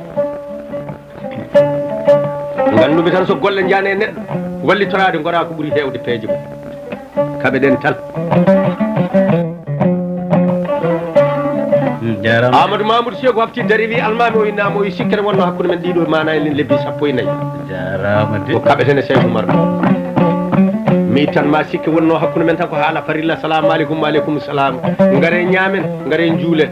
ganduɓe tan so golle jane e neɗɗo wallitorade gora ko ɓuuri hewde peeje mum kaɓe ɗen tan Amadou Mamadou Sekou hafti dari wi almami o innama o yi sikkere wonno hakkude men ɗiɗo mana e lebbi 14 jarama de ko kaɓetene Cheikh Oumar mi tan ma sikke wonno hakkude men tan ko haala farilla salamu aleykum aleykum salam ngare ñaamen ngare juulen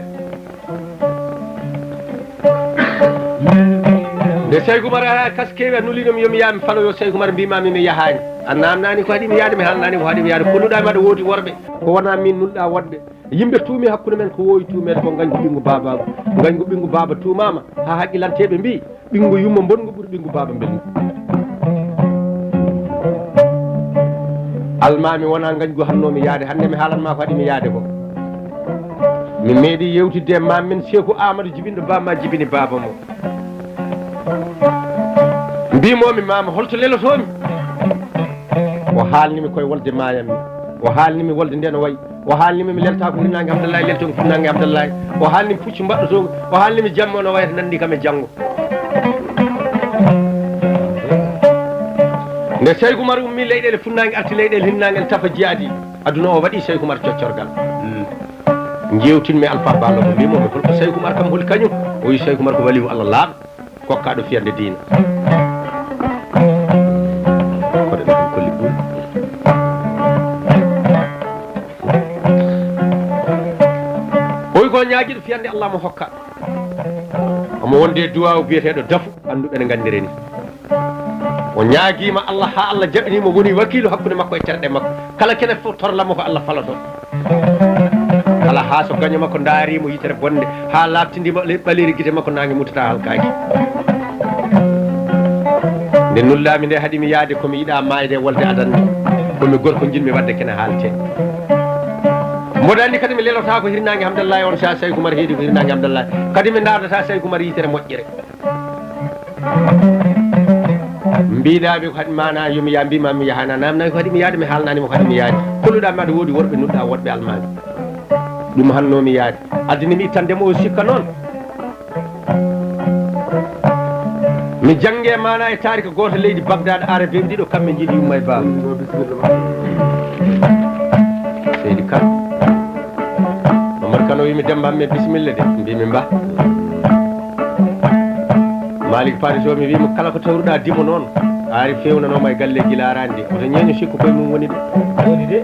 nde Cheikh Oumar kas kewi nulinomi yomi yami faloyo Cheikh Oumar mbimami mi yahani a namnani ko haɗimi yaade mi haalnani ko haɗimi yaade kolluɗami aɗa woodi worɓe ko wona min nulɗa wodɓe yimɓe tuumi hakkude men ko wowi tuumede ko gañgu ɓingu bababa gañgu ɓingu baba tuumama ha haqqilanteɓe mbi ɓingu yumma bongu ɓuuri ɓingu baba belgu almami wona gañgu hannomi yaade hande mi haalanma ko haɗimi yaade ko mi meeɗi yewtidde e mammen Sekou Amadou jibinɗo bamma jibini baba mo mbimomi mama holto lelotomi o haalnimi koye wolde mayammi o haalnimi wolde nden o wayi o haalnimi mi lelta ko hirnangue Abdoulaye lelto ko hirnangue Abdoulaye o haalnimi puccu mbaɗɗoto o haalnimi jamma no wayata nandi kam e janggo nde Cheikh Oumar ummi leyɗele funnague arti leyɗele hirnangue en tafa jiyaadi aduna o waɗi Cheikh Oumar coccorgal jewtinmi Alpha Ballo ko mbimomi holko Cheikh Oumar kam holi kañum o wi Cheikh Oumar ko waliwo Allah laaɓa kokkaɗo fiyande diina koɗe ɗum kolli ɓuuri oyi ko ñaaguiɗo fiyande Allah mo hokka omo wonde duwaw biyeteɗo dafu anduɓe ne gandire ni o ñaaguima Allah ha Allah jaɓinimo woni wakilu hakkude makko e terɗe makko kala kene fof torlamo ko Allah falato kala ha so gaño makko daarimo yitere bonde ha labtindima ɓaleri guite makko nangue mutata halkaki nde nullami nde haɗimi yaade komi yiiɗa mayde wolde adande komi gorko jinmi wadde kene haalte mboɗo andi kadi mi lelota ko hirnangue Hamdallahi on sa Cheikh Oumar heedi ko hirnangue Hamdallahi kadi mi dardata Cheikh Oumar yitere moƴƴere mbiɗami ko haɗi mana yomi ya mbima mi yahana namnani ko haɗimi yaade mi haalnanima ko haɗimi yaade kolluɗami aɗa woodi worɓe nulɗa woɗɓe almami ɗum hannomi yaade addinimi ittandemo o sikka noon mi jangge mana e tarika goto leydi Bagdad arabe ɗiɗo kamɓe jiiɗi yumma e baba seydi Kane Mamadou Kane o wimi Demba me bisimilla de mbimi mba Malick Paris o mi wimo kala ko tawruɗa dimo noon ari fewnanoma e galle guila arande oto ñeño sikku koye mum woni de woni de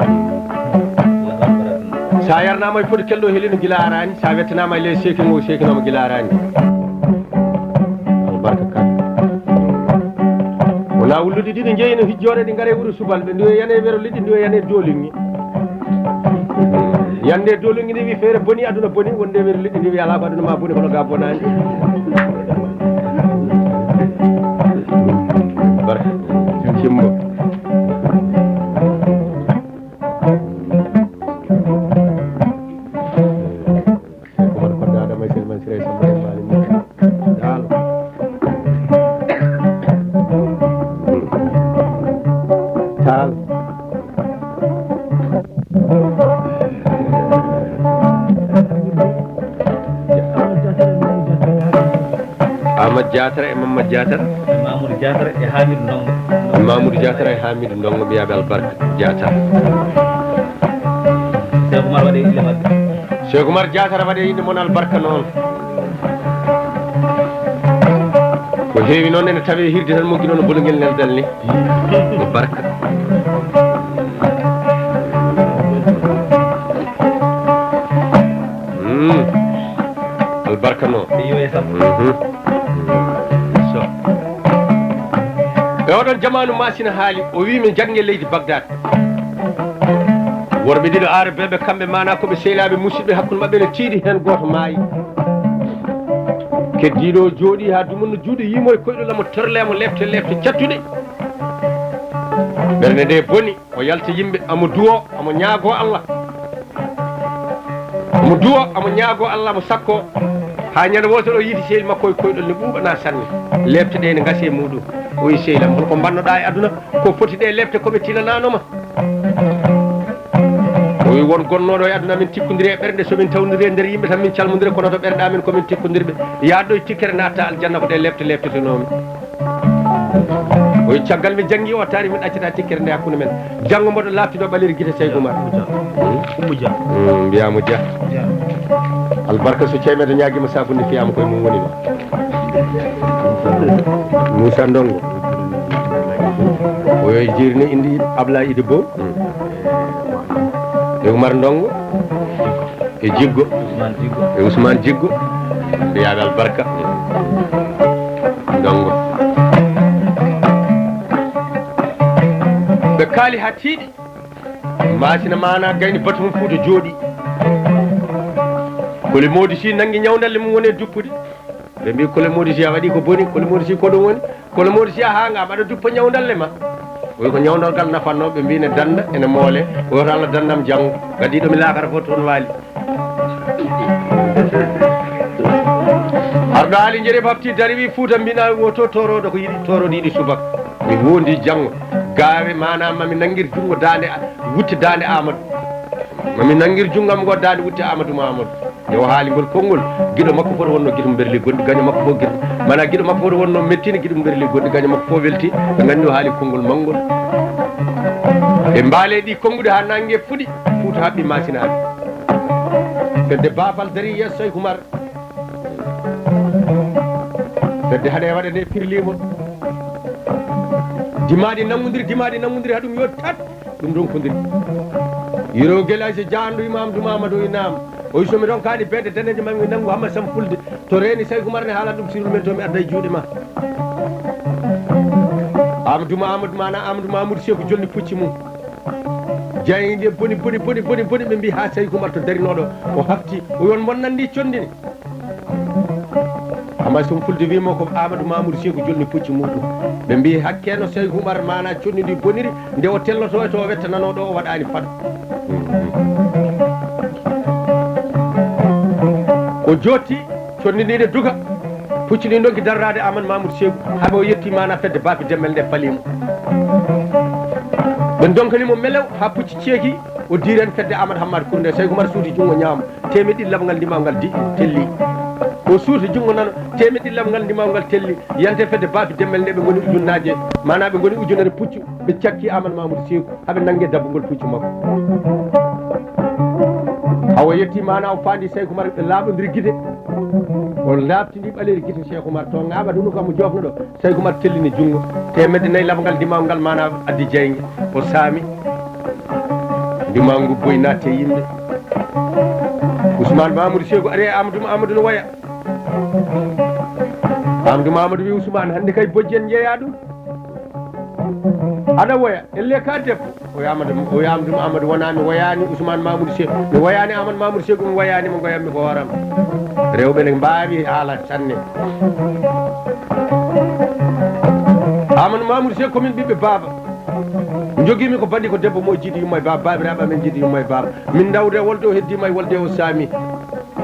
sa yarnama e foti kelɗo helino guila arani sa wettanama e ley sekingo sekinoma guila arani albarka Kane wona wullude ɗiɗo jeeyino hijjore ɗi gaare wuuro subalɓe ndi yane wero liɗɗi ndi yane dolingui yande dolingui ndi wi feere boni aduna boni wonde wero liɗɗi ndi wi ala ko aduna ma boni hono ga bonani barka cimbo Oumar koddaɗo maysel man siré samba e mali dal tal Ahmad Diatara e Mamadou Diatara Mamoudou Diatara e Hamidou Ndongo Mamoudou Diatara e Hamidou Ndongo mbiyaɓe albarka Diatara Cheikh Oumar waɗe ille mabɓe Cheikh Oumar Diatara waɗe inde moon albarka noon ko heewi noon ene tawe hirde tan mogui noon bologel neldal ni ko barka albarka noon yo e sappo so e oɗon jamanu masina haali o wi min jangge leydi Bagdad worɓe ɗiɗo arabeɓe kamɓe mana koɓe sehlaɓe musidɓe hakkude mabɓe ne tiiɗi hen goto maayi keddiɗo jooɗi ha dumunno juuɗe yimo e koyɗolamo torlemo lefte lefte cattuɗe ɓernde nde boni o yalta yimɓe amo duwo amo ñaago Allah mo duwa amo ñaago Allah mo sakko ha ñande woto ɗo yiiti sehil makko e koyɗol ne ɓuuɓana sanne lebte ɗe ne gasi e muɗum o wi sehilam holko bannoɗa e aduna ko foti ɗe lebte koɓe tinananoma o wi won gonnoɗo e aduna min tikkodiri e ɓerɗe somin tawdiri e nder yimɓe tan min calmodiri kono to ɓerɗe amin komin tikkodirɓe yaadɗo e tikkere natta aljanna ko ɗe lebte leftetonomi o wi caggal mi janggi o taari min ɗaccata tikkere nde hakkude men janggo mboɗo laftiɗo ɓaleri guite Seykou Oumar mbiyamo Dia albarka so ceemeɗo ñaguima safunde fiyama koye mum woni ɗo Moussa Ndongo o yo jirni indi Ablaye Idi Bow e Oumar Ndongo e Jiggo e Ousmane Jiggo mbiyaɓe albarka Ndongo ɓe kaali ha tiiɗi masina mana gayni batu mum Fouta jooɗi Kole Mody Sy nangi ñawdalle mum woni e duppude ɓe mbi Kole Mody Sy a waɗi ko boni Kole Mody Sy ko ɗum woni Kole Mody Sy a hangama aɗa duppa ñawdalle ma oyi ko ñawdal ngal nafanno ɓe mbi ne danda ene moole oto Allah dandam janggo gadiɗo mi laakata fof toon waali arɗo haali jeere bafti dari wi Fouta mbina woto toroɗo ko yiɗi toroɗo yiɗi subaka mi wondi janggo gawe manam mami nanguir jungo dande wutte dande Amadou mami nanguir junggam ngo dande wutte Amadou Mamadou yo haali ngol konngol guiɗo makko foti wonno guiɗo berli gonɗi gaño makko fof guiɗo mana guiɗo makko foti wonno mettini guiɗo berli gonɗi gaño makko fof welti ɓe gandi o haali konngol manngol ɓe mbaale ɗi konngude ha nangue fuɗi Fouta haɓɓi masinaɓe fedde baafal dari yesso Seykou Oumar fedde haɗa waɗa nde pirlimol dimaɗi nangodiri haɗum yo tat ɗum ronkodiri yiro guelasi jandu Mamadou Mamadou inam o wi somi ronkani bedde daneje mami nangu hamma sam fulde to reeni Seykou Oumar ne haalat ɗum sirul men to mi adda e juuɗe ma Amadou Mamadou mana Amadou Mamoudou Sy ko jolni pucci mum jayide boni ɓe mbi ha Seykou Oumar to darinoɗo o hafti o yon bonnandi condini amma somi fulde wimo ko Amadou Mamoudou Sy ko jolni pucci muɗum ɓe mbi hakkeno Seykou Oumar mana connidi boniri nde o telloto to o wettananoɗo o waɗani fad o jotti connidide duga puccini donki darrade Amadou Mamoudou Sy haaɓe o yetti mana fedde bapi demmel nde falimo ɓe donkanimo melew ha pucci ceeki o diren fedde Amadou Hammade Kournde Seykou Oumar suuti junggo ñaama temeɗɗi ɗiɗi ndimaw ngal telli o suuti junggo nano temeɗɗi ɗiɗi ndimaw ngal telli yante fedde bapi demmel nde ɓe goni ujunnaje mana ɓe goni ujunere puccu ɓe cakki Amadou Mamoudou Sy haaɓe nanggue dabbugol puccu makko hawo yetti mana o fandi Seykou Oumar ɓe laaɓodiri guite o labtindi ɓaleri guite Cheikh Oumar to ngaɓa ɗum kam mo jofno ɗo Seykou Oumar tellini junggo temedde nayyi labgal ndimaw ngal mana addi jeygue o saami ndimaw ngu boyi natte yimɓe Ousmane Mamoudou Sy are Amadou no waya Amadou Mamadou wi Ousmane hande kay bojji en jeeya ɗum aɗa woya elle ka debbo o wi Amadou Amadou wona mi woyani Ousmane Mamoudou Sy mi woyani Amadou Mamoudou Sy mi woyanimo goyammi ko hooram rewɓe ne mbawi haala sanne Amadou Mamoudou Sy komin ɓiɓɓe baaba joguimi ko bandi ko debbo mo jiiɗi yumma e baba babiraɓe amen jiiɗi yumma e baba min dawde wolde o heddima e wolde o saami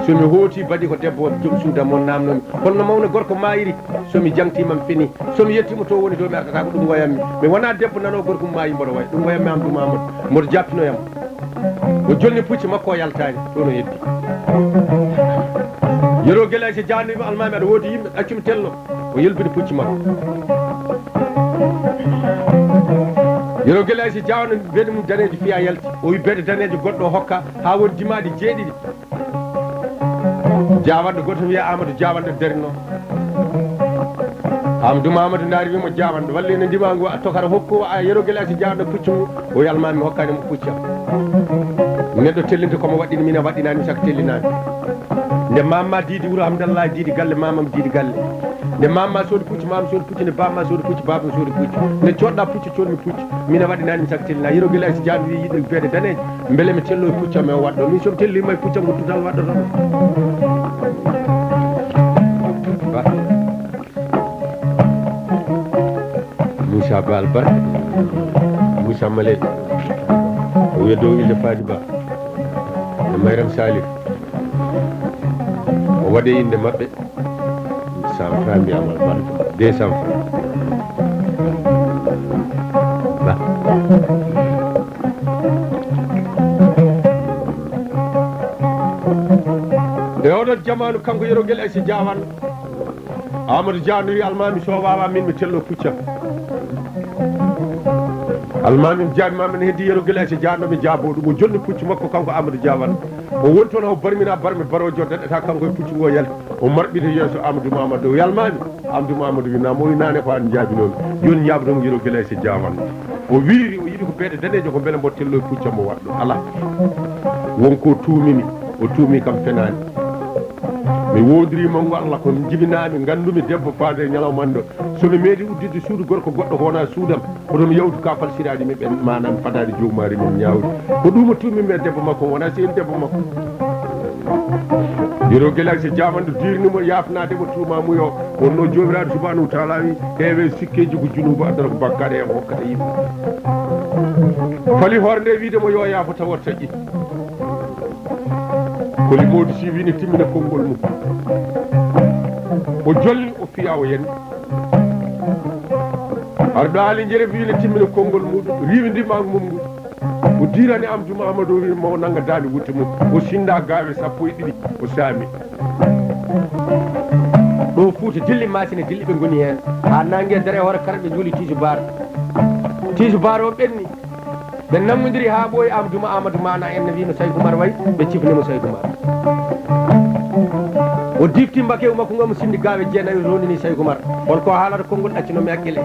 somi hooti badi ko debbo joom suuda mon namnomi holno mawno gorko mayiri somi jangtimam fini somi yettimo to woni to mi ardata ko ɗum woyammi mi wona debbo nano gorko mayi mboɗo way ɗum woyammi Amadou Mamadou mboɗo jappinoyam o jolni pucci makko o yaltani to no heddi yero guelay so jannima almami aɗa woodi yimɓe accumi tello o yelbini pucci makko yero guelay so jawno beɗe mum danejo fiya yalti o wi beɗe danejo goɗɗo o hokka ha woni dimaɗi jeeɗiɗi jawanɗo goto wiya Amadou jawanɗo darino Amadou Mamadou daari wimo jawanɗo walla ene ndima ngu tokara hokku yero guelay so jawanɗo pucci mum o wi almami mi hokkanimo puccam neɗɗo tellinte komo waɗɗini min a waɗɗinani saka tellinani nde mamma diidi wuuro Hamdallah diidi galle mamam diidi galle nde mamma soodi pucci mama soodi pucci nde bamma soodi pucci babam soodi pucci nde coɗɗa pucci coɗmi pucci min a waɗinani mi saka tellina yero guelay so jaami wi yiɗo beede daneje beele mi tello e puccam e o waɗɗo min somi tellima e puccam ko tutal waɗɗotoɗo Moussa Ba Albarka Moussa Malek o wiya dow ille Fadi Ba e Mayram Salif waɗe inde maɓɓe 100 francs mbiyama albarka 200 francs ba e oɗon jamanu kanko yero guel aysi jawan Amadou Dia no wi almami so wawa min mi tello puccam almami jaami mamin heddi yero guel aysi janno mi jaabo ɗum o jonni puccu makko kanko Amadou Dia wan o woni toon haw barmina barmi barojo daɗɗata kanko e puccu ngo yalti o marɓita yeeso Amadou Mamadou o yalmami Amadou Mamadou winama o wi nane ko an jaabinomi joni jabdomo yero guel aysi jawan o wiiri o yiɗi ko beeɗe danejo ko beele mbo tello e puccam o waɗɗo ala wonko tuumini o tuumi kam fenani mi wodirima ngo Allah ko jibinami gandumi debbo faade ñalawmando somi meeɗi uddide suudu gorko goɗɗo ko wona suudam oɗomi yawtu ka falsiraɗi mi ɓen manam fadade jomari min ñawdi ko ɗum o tummimi e debbo makko wona sehil debbo makko yero guelak so jamando dirnimo yafnademo tumamuyo wonno jomiraɗo subhanahu wa taala wi heewe sikkeji ko junubu addana ko bakkaɗe e hokkata yimɓe fali hoore nde wiidemo yo yaafo tawat taƴƴi koli Modou Sy wini timmina konngol mum o jolli o fiya o yen arɗo haali jere wini timmina konngol muɗum riwidima mum ngu o dirani Amadou Mamadou wi mo nanga dami wutte mum o sinda gawe 12 o saami ɗo Fouta dilli masine dilli ɓe goni hen ha nangue e dere hoore kara ɓe juuli tiisu bar o ɓenni ɓe nammodiri ha ɓooyi Amadou Mana en no wino Saydou Oumar wayi ɓe cifnimo Saydou Oumar o difti mbakew makko ngo mo sindi gawe jeenayi ronini Saydou Oumar holko haalata konngol ɗaccinomi hakkille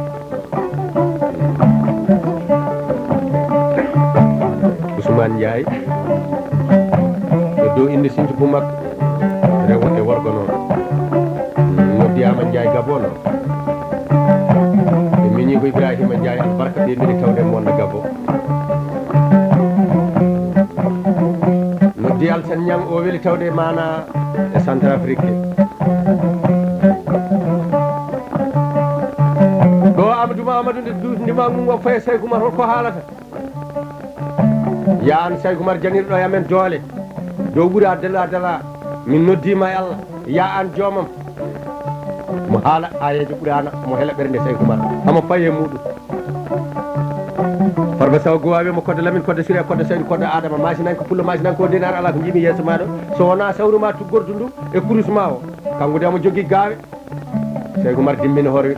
Ousmane Ndiaye e dow inde Sinthiou Boumak rewo e worgo noon noddiyama Ndiaye Gabo noon e miñi ko Ibrahima Ndiaye albarka ɓe mini tawde monde Gabo noddi Alsane Niang o weli tawde mana e Centrafrique ɗo Amadou Mamadou nde dusdima mum o faye Saydou Oumar holko haalata yan Saydou Oumar janirɗo e amen doole dow ɓuuri a dala min noddima e Allah ya an joomam mo haala ayejo ɓurana mo heela ɓernde Saydou Oumar hamo faye muɗum Farba Sow gowawi mo kodde Lamine kodde Siré kodde Saydou kodde Adama masinan ko pullo masinan ko denar ala ko jimi yeeso maɗo so wona sawruma tuggordu ndu e kurus ma o kanko de mo jogui gawe Saydou Oumar dimmini hoore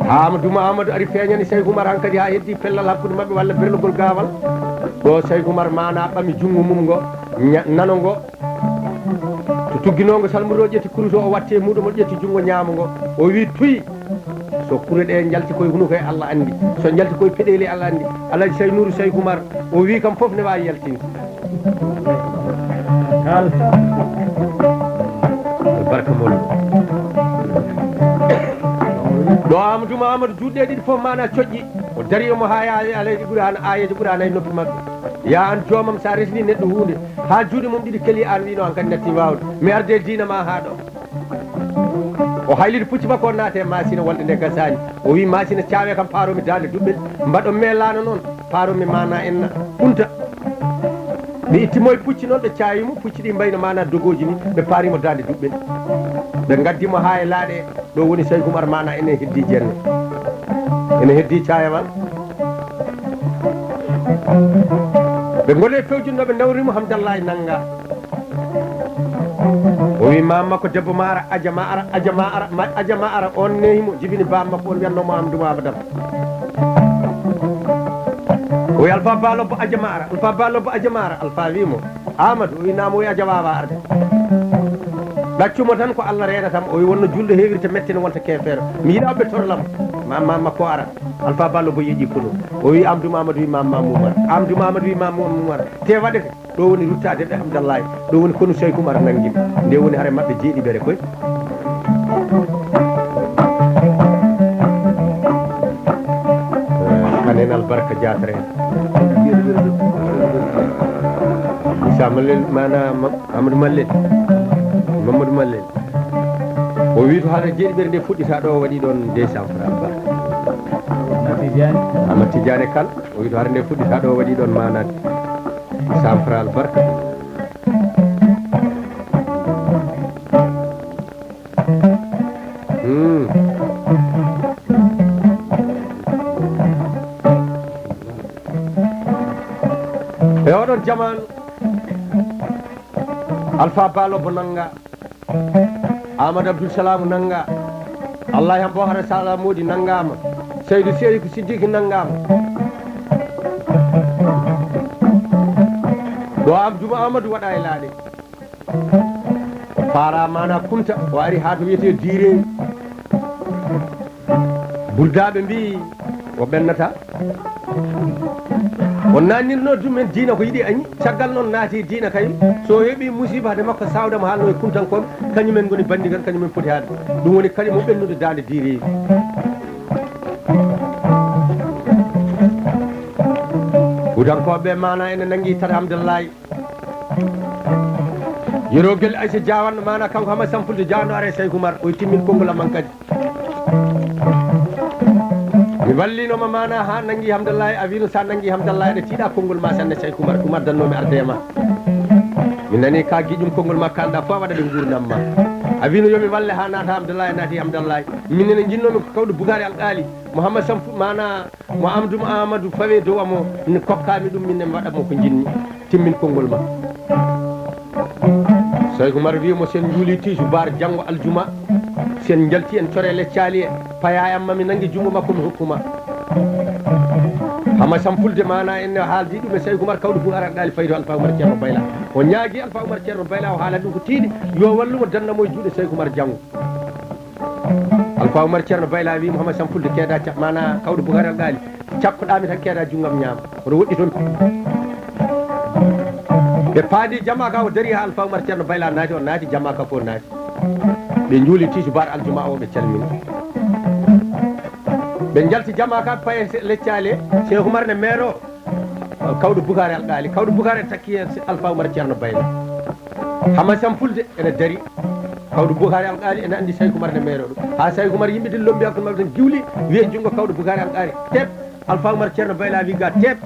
Amadou Mamadou ari feeñani Saydou Oumar hankkadi ha heddi pellal hakkude mabɓe walla berlugol gawal ɗo Saydou Oumar mana ɓami jungo mum ngo nano ngo to tugginogo salmori o ƴetti kurus o watte muɗum o ƴetti jungo ñaamo ngo o wi tuy so kure ɗe jalti koye hunuko e Allah andi so jalti koye peɗeli Allah andi Alaji Saynourou Saydou Oumar o wi kam foof ne wawi yaltinde albarka moɗon ɗo Amadou Mamadou juɗɗe ɗiɗi foof mana coƴƴi o dari omo ha alayji ɓuurana ayejo ɓuurana e noppi mabɓe ya an joomam sa resni neɗɗo hunde ha juuɗe mum ɗiɗi keeli an wino an kadi natti wawde mi arde dina ma ha ɗo o haylide pucci makko o naate machine wonde nde gasani o wi machine caawe kam paromi dande duɓɓel mbaɗo melano noon paromi mana enna punta ɓe ittimo e pucci noon ɓe cawimo pucci ɗi mbayno mana dogoji ni ɓe parimo dande duɓɓel ɓe gaddimo ha e laaɗe ɗo woni Saydou Oumar mana ene heddi jenne ene heddi cayawal ɓe gole fewjinnoɓe nawrimo Hamdallahi Nanga o wi mam makko debbo ma ara aja ma ara on nehimo jibini bam makko on wiyannomo Amadou Mamadou o wi Alpha Ba Lobbo aja ma ara Alpha wimo Amadou o wi namo o wi aja wawa arde ɗaccumo tan ko Allah renatam o wi wonno julɗo heewirta metti ne wonta kefeero mi yiiɗa ɓe torlam mam makko ara Alpha Ba Lobbo yeeƴi fulo o wi Amadou Mamadou wi mamma Moumar Amadou Mamadou wi mamma Moumar te waɗete ɗo woni ruttade ɓe Hamdallahi ɗo woni kono Saydou Oumar nanguimi nde woni haare mabɓe jeeɗiɓere koye kanen albarka jatare Issa Mallel mana Amadou Mallel Mamadou Mallel o wi to haala jeeɗiɓere nde fuɗɗita ɗo waɗi ɗon 200 francs ba Amadou Tidiane Kane o wi to haala nde fuɗɗita ɗo waɗi ɗon mana 100 francs albarka jamanu Alpha Balo Bonanga Ahmad Abdul Salam nanga Allah yang bohara salamudi nangama Seydou Serikou Sidiki nangama do Abdou Amadou waɗa e laaɗe para mana kunta o ari ha to wiyete diire buldaɓe mbi o ɓennata o nannirno dumen diina ko yiɗi añi caggal noon naati diina kay so heeɓi musiba de makko sawdama haalno e kuntankoɓe kañumen goni bandigan kañumen foti haade ɗum woni kadi mo ɓennude dande diireji hudankoɓe mana ene nangui tata hamdallahi yerogel aysa diawanno mana kanko hama sampulde diawanno are Seykou Oumar o timmin konngol amman kadi mi wallinoma mana ha nangui hamdallahi a wino sa nangui hamdallahi ɗe tiiɗa konngol ma sanne Seykou Oumar ɗum addannomi arde e ma mi nani ka giƴum konngol ma kalɗa fo waɗa ɗe gurdam ma a wino yomi walle ha naata hamdallahi naati hamdallahi minene jinnomi ko kawɗo Bougari alƙali Mouhammad Samfou mana mo Amadou Amadou fawe dow amo ne kokkami ɗum minne mi waɗatmo ko jinmi timmin konngol ma Seykou Oumar wimo sen juuli tiju bar janggo aljuma sen jalti en core leccali e payayam mami nangui jungo makko mi hokkuma hama sampulde mana en haaldi ɗum e Seykou Oumar kawɗo Bougari alƙali fayi to Alpha Oumar Ceerno Bayla o ñaagui Alpha Oumar Ceerno Bayla o haalani ɗum ko tiiɗi yo wallumo dannamo e juuɗe Seykou Oumar janggo Alpha Oumar Ceerno Bayla wi Mouhammad sampulde keeda mana kawɗo Bougari alƙali cakkoɗami tan keeda junggam ñaama oto woɗɗi toon ɓe paadi jamma ka o dari ha Alpha Oumar Ceerno Bayla naati o naati jamma ka fof naati ɓe juuli tiju bar aljuma o ɓe calmini ɓe jalti jamma ka paye leccali Seykou Oumar ne maire o kawɗo Bougari alƙali kawɗo Bougari takki hen Alpha Oumar Ceerno Bayla hama sampulde ene dari kawɗo Bougari alƙali ene andi Seykou Oumar ne maire o ɗum ha Seykou Oumar yimɓe ɗin lombi hakkude mabɓe tan giwli wiye junggo kawɗo Bougari alƙali teb Alpha Oumar Ceerno Bayla wi ga teb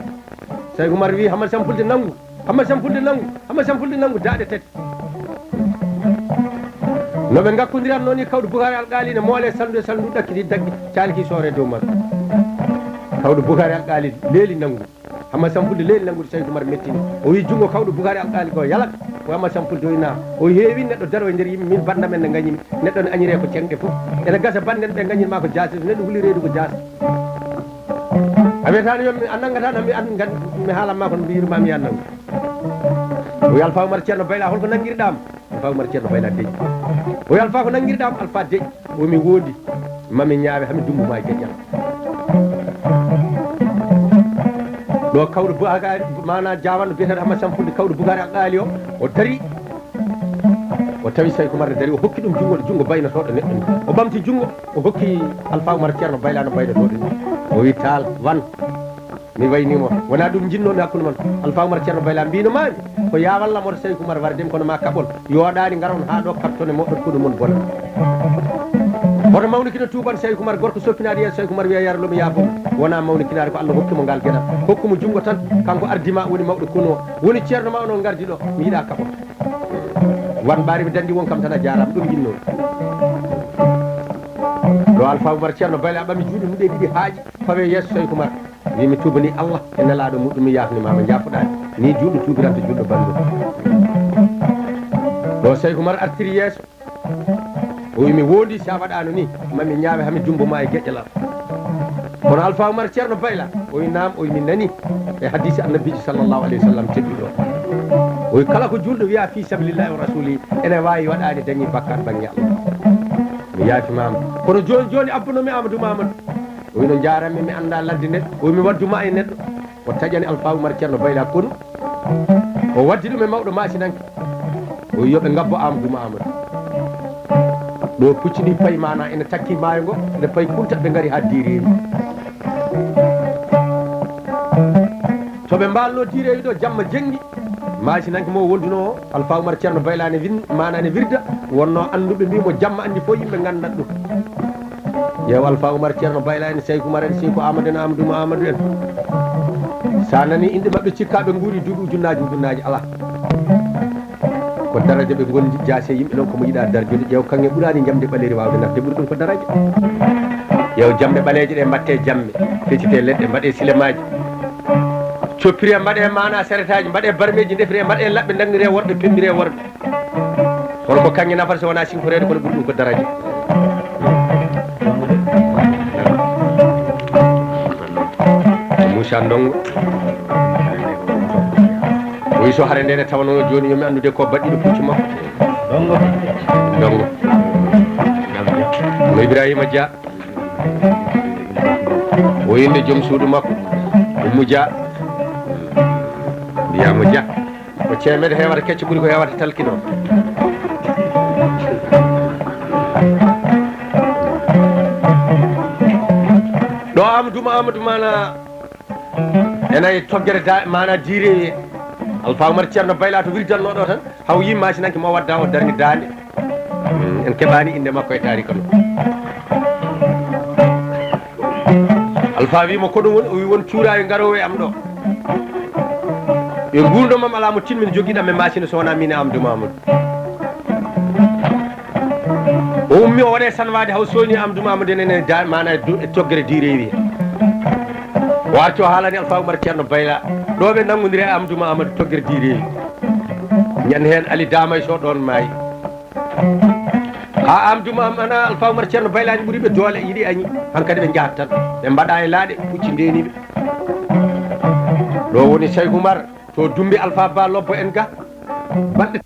Seykou Oumar wi hama sampulde nanggu hama sampulde nanggu daɗe tati noɓe gakkodiran noon ni kawɗo Bougari alƙali ne moole saldude saldu ɗakkiti daggi calki soore dow makko kawɗo Bougari alƙali leeli nanggu hama sampulde leeli nanggude Seykou Oumar mettini o wi junggo kawɗo Bougari alƙali ko yalat o hama sampulde o na o heewi neɗɗo daro e nder yimɓe min bandamen ne gañimi neɗɗo ne añire ko cengɗe fof ene gasa banden ɓe gañinma ko jaasi neɗɗo huuli reedu ko jaasi a wiyatani yomi a nangatano mi haalanma kono mbiyirmami ya nanggu o wi Alpha Oumar Ceerno Bayla holko nanguirɗam Alpha Oumar Ceerno Bayla deƴƴi o wi Alpha ko nanguirɗam Alpha deƴƴi omi woodi mami ñaawe hami dumbuma e deƴƴal ɗo kawɗo Bougari mana jawanno biyeteɗo hama sampulde kawɗo Bougari alƙali o dari o tawi Seykou Oumar ne dari o hokki ɗum jungo baynotoɗo neɗɗo ni o ɓamti jungo o hokki Alpha Oumar Ceerno Bayla no baynotoɗo ni o wi taal wan mi waynimo wona ɗum jinnomi hakkude mon Alpha Oumar Ceerno Bayla mbino mami ko yawallamode Seykou Oumar wardemi kono ma kaɓol yoɗani garon ha ɗo kaptone moɗon koɗo mon bona hoto mawnikino tuuban Seykou Oumar gorko soppinaɗi yen Seykou Oumar wiya yarlomi yaafuma wona mawnikinade ko Allah hokkimo ngal gueɗal hokkumo jungo tan kanko ardima woni mawɗo kuno woni ceerno mawno gardi ɗo mi yiiɗa kaɓol wan ɓaari mi dandi won kam tan a jarama ɗum jinnomi ɗo Alpha Oumar Ceerno Bayla ɓami juuɗe mum ɗe ɗiɗi haaƴi fawe yesso Seykou Oumar wimi tubani Allah e nelaɗo muɗum mi yafnimama jafoɗani ni juɗɗo tubiranta juɗɗo bandu ɗo Seykou Oumar artiri yeeso o wimi wondi sa waɗano ni mami ñaawe hami jumboma e gueƴƴalal kono Alpha Oumar Ceerno Bayla o wi nam o wi mi nani e hadisi annabiji sallllahu alayhi wa sallam tedduɗo o wi kala ko julɗo wiya fi sabilillahi wa rasuli ene wawi waɗani dañi bakkat banggue Allah mi yaafimama kono joni joni abbunomi Amadou Mamadou o wi no jaranmi mi anda ladde neɗɗo o wi mi wadduma e neɗɗo o taƴani Alpha Oumar Ceerno Bayla kono o waddi ɗum e mawɗo masinanke o wi yoɓe gabbo Amadou Mamadou ɗo puccini payi mana ene takki maayo ngo ene payi kuntat ɓe gaari ha direwi toɓe mbalno direwi ɗo jamma jenggi masinanke mo wonduno o Alpha Oumar Ceerno Bayla ne mana ne wirda wonno anduɓe mbimo jamma andi fo yimɓe gandat ɗum yew Alpha Oumar Ceerno Bayla en Seykou Oumar en Seykou Amadou en Amadou Mamadou en sa nani inde mabɓe cikkaɓe guuri duuɓi ujunnaji ala ko daraja ɓe gondi jaase yimɓe noon komo yiiɗa darjude ƴeew kanŋe ɓuurani jamde ɓaleri wawde nafde ɓuuri ɗum ko daraja ƴeew jamɗe ɓaleje ɗe mbatte jamme feccite leɗɗe mbaɗe silemaji coppire mbaɗe mana seretaji mbaɗe barmeji defire mbaɗe labɓe dangire worɓe pembire worɓe holko kañƴe nafata so wona sinkorede kono ɓuri ɗum ko daraje Moussa Ndongo oyi so hare ndene tawno joni yomi andude ko baɗɗiɗo puccu makko Ndongo no Ibrahima Dia o inde joom suudu makko Oumou Dia mbiyamo Dia ko ceemede hewata kecce ɓuuri ko hewata talkino ɗo Amadou mana enayi toggere mana direwi Alpha Oumar Ceerno Bayla to wirdanno ɗo tan haw yi masinanke mo wadda o darni dande en keɓani inde makko e tarika no Alpha wimo ko ɗum woni o wi won cuurawi garowo e am ɗo yo gurdomam ala mo tinmin joguiɗam e machine so wona min e Amadou Mamadou o ummi o waɗe sanwade haw soni Amadou Mamadou ene mana e toggere direwi o arti o haalani Alpha Oumar Ceerno Bayla ɗo ɓe nangodiri e Amadou Mamadou toggere direwi ñande hen Ali Damay so ɗon maayi ha Amadou Mamadou Alpha Oumar Ceerno Bayla ni ɓuuriɓe doole yiiɗi añi hankkadi ɓe jahat tan ɓe mbaɗa e laaɗe pucci ndeniɓe ɗo woni Cheikh Oumar to Dumbi Alpha Ba Lobbo en ga balɗe